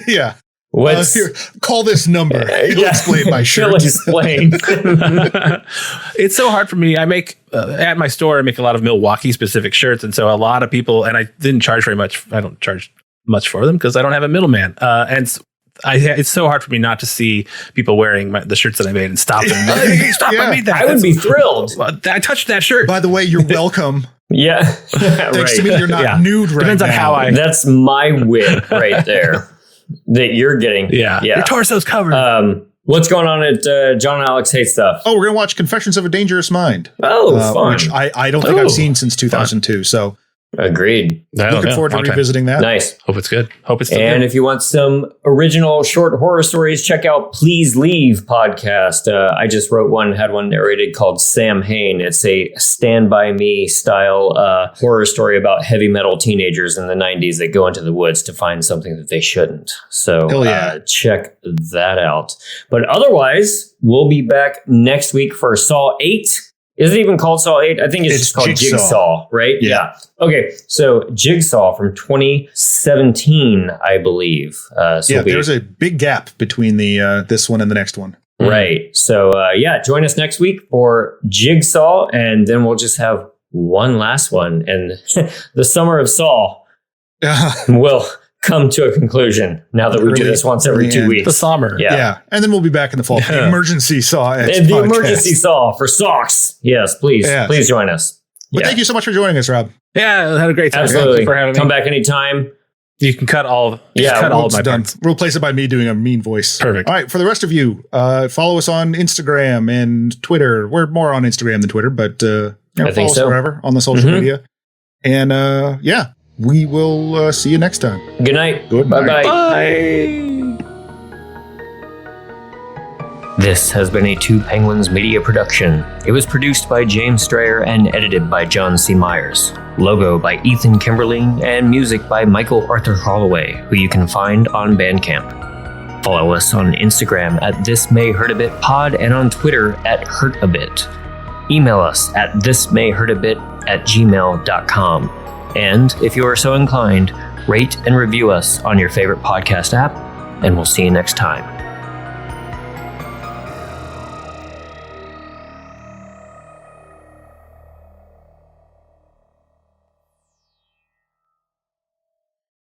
Yeah. Here, call this number. He'll explain my shirt. Explain. It's so hard for me. I make at my store, I make a lot of Milwaukee specific shirts. And so a lot of people, and I didn't charge very much. I don't charge much for them because I don't have a middleman. And it's so hard for me not to see people wearing the shirts that I made and stop them. Hey, stop! I made that. I would be thrilled. I touched that shirt. By the way, you're welcome. Yeah. Thanks to me, you're not nude right Depends now. on how That's my wig right there. That you're getting. Yeah. Your torso's covered. What's going on at John and Alex Hate Stuff? Oh, we're going to watch Confessions of a Dangerous Mind. Oh, fun. Which I don't think I've seen since 2002. Fun. So agreed. Looking forward to revisiting that. Nice. Hope it's good. Hope it's still And good. if you want some original short horror stories, check out Please Leave podcast. I just had one narrated called Sam Hain. It's a Stand By Me style horror story about heavy metal teenagers in the 90s that go into the woods to find something that they shouldn't. So check that out. But otherwise, we'll be back next week for Saw 8. Is it even called Saw 8? I think it's just called Jigsaw, right? Yeah. Okay, so Jigsaw from 2017, I believe. There's a big gap between the this one and the next one. Right. So, join us next week for Jigsaw, and then we'll just have one last one. And the summer of Saw will come to a conclusion now that we do this once every 2 weeks. The summer. Yeah. And then we'll be back in the fall. The Emergency Saw X and the podcast. Emergency Saw for socks. Yes, please. Yes. Please join us. But thank you so much for joining us, Rob. Yeah, I had a great time. Absolutely. Thank you for having me. Come back anytime. You can cut all. Yeah, cut all of It's my done. parts. We'll replace it by me doing a mean voice. Perfect. All right. For the rest of you, follow us on Instagram and Twitter. We're more on Instagram than Twitter, but I think follow us so. wherever on the social media. And yeah, we will see you next time. Good night. Good night. Bye-bye. Bye. This has been a Two Penguins media production. It was produced by James Strayer and edited by John C. Myers. Logo by Ethan Kimberly and music by Michael Arthur Holloway, who you can find on Bandcamp. Follow us on Instagram at This May Hurt a Bit Pod and on Twitter at HurtABit. Email us at thismayhurtabit@gmail.com. And if you are so inclined, rate and review us on your favorite podcast app, and we'll see you next time.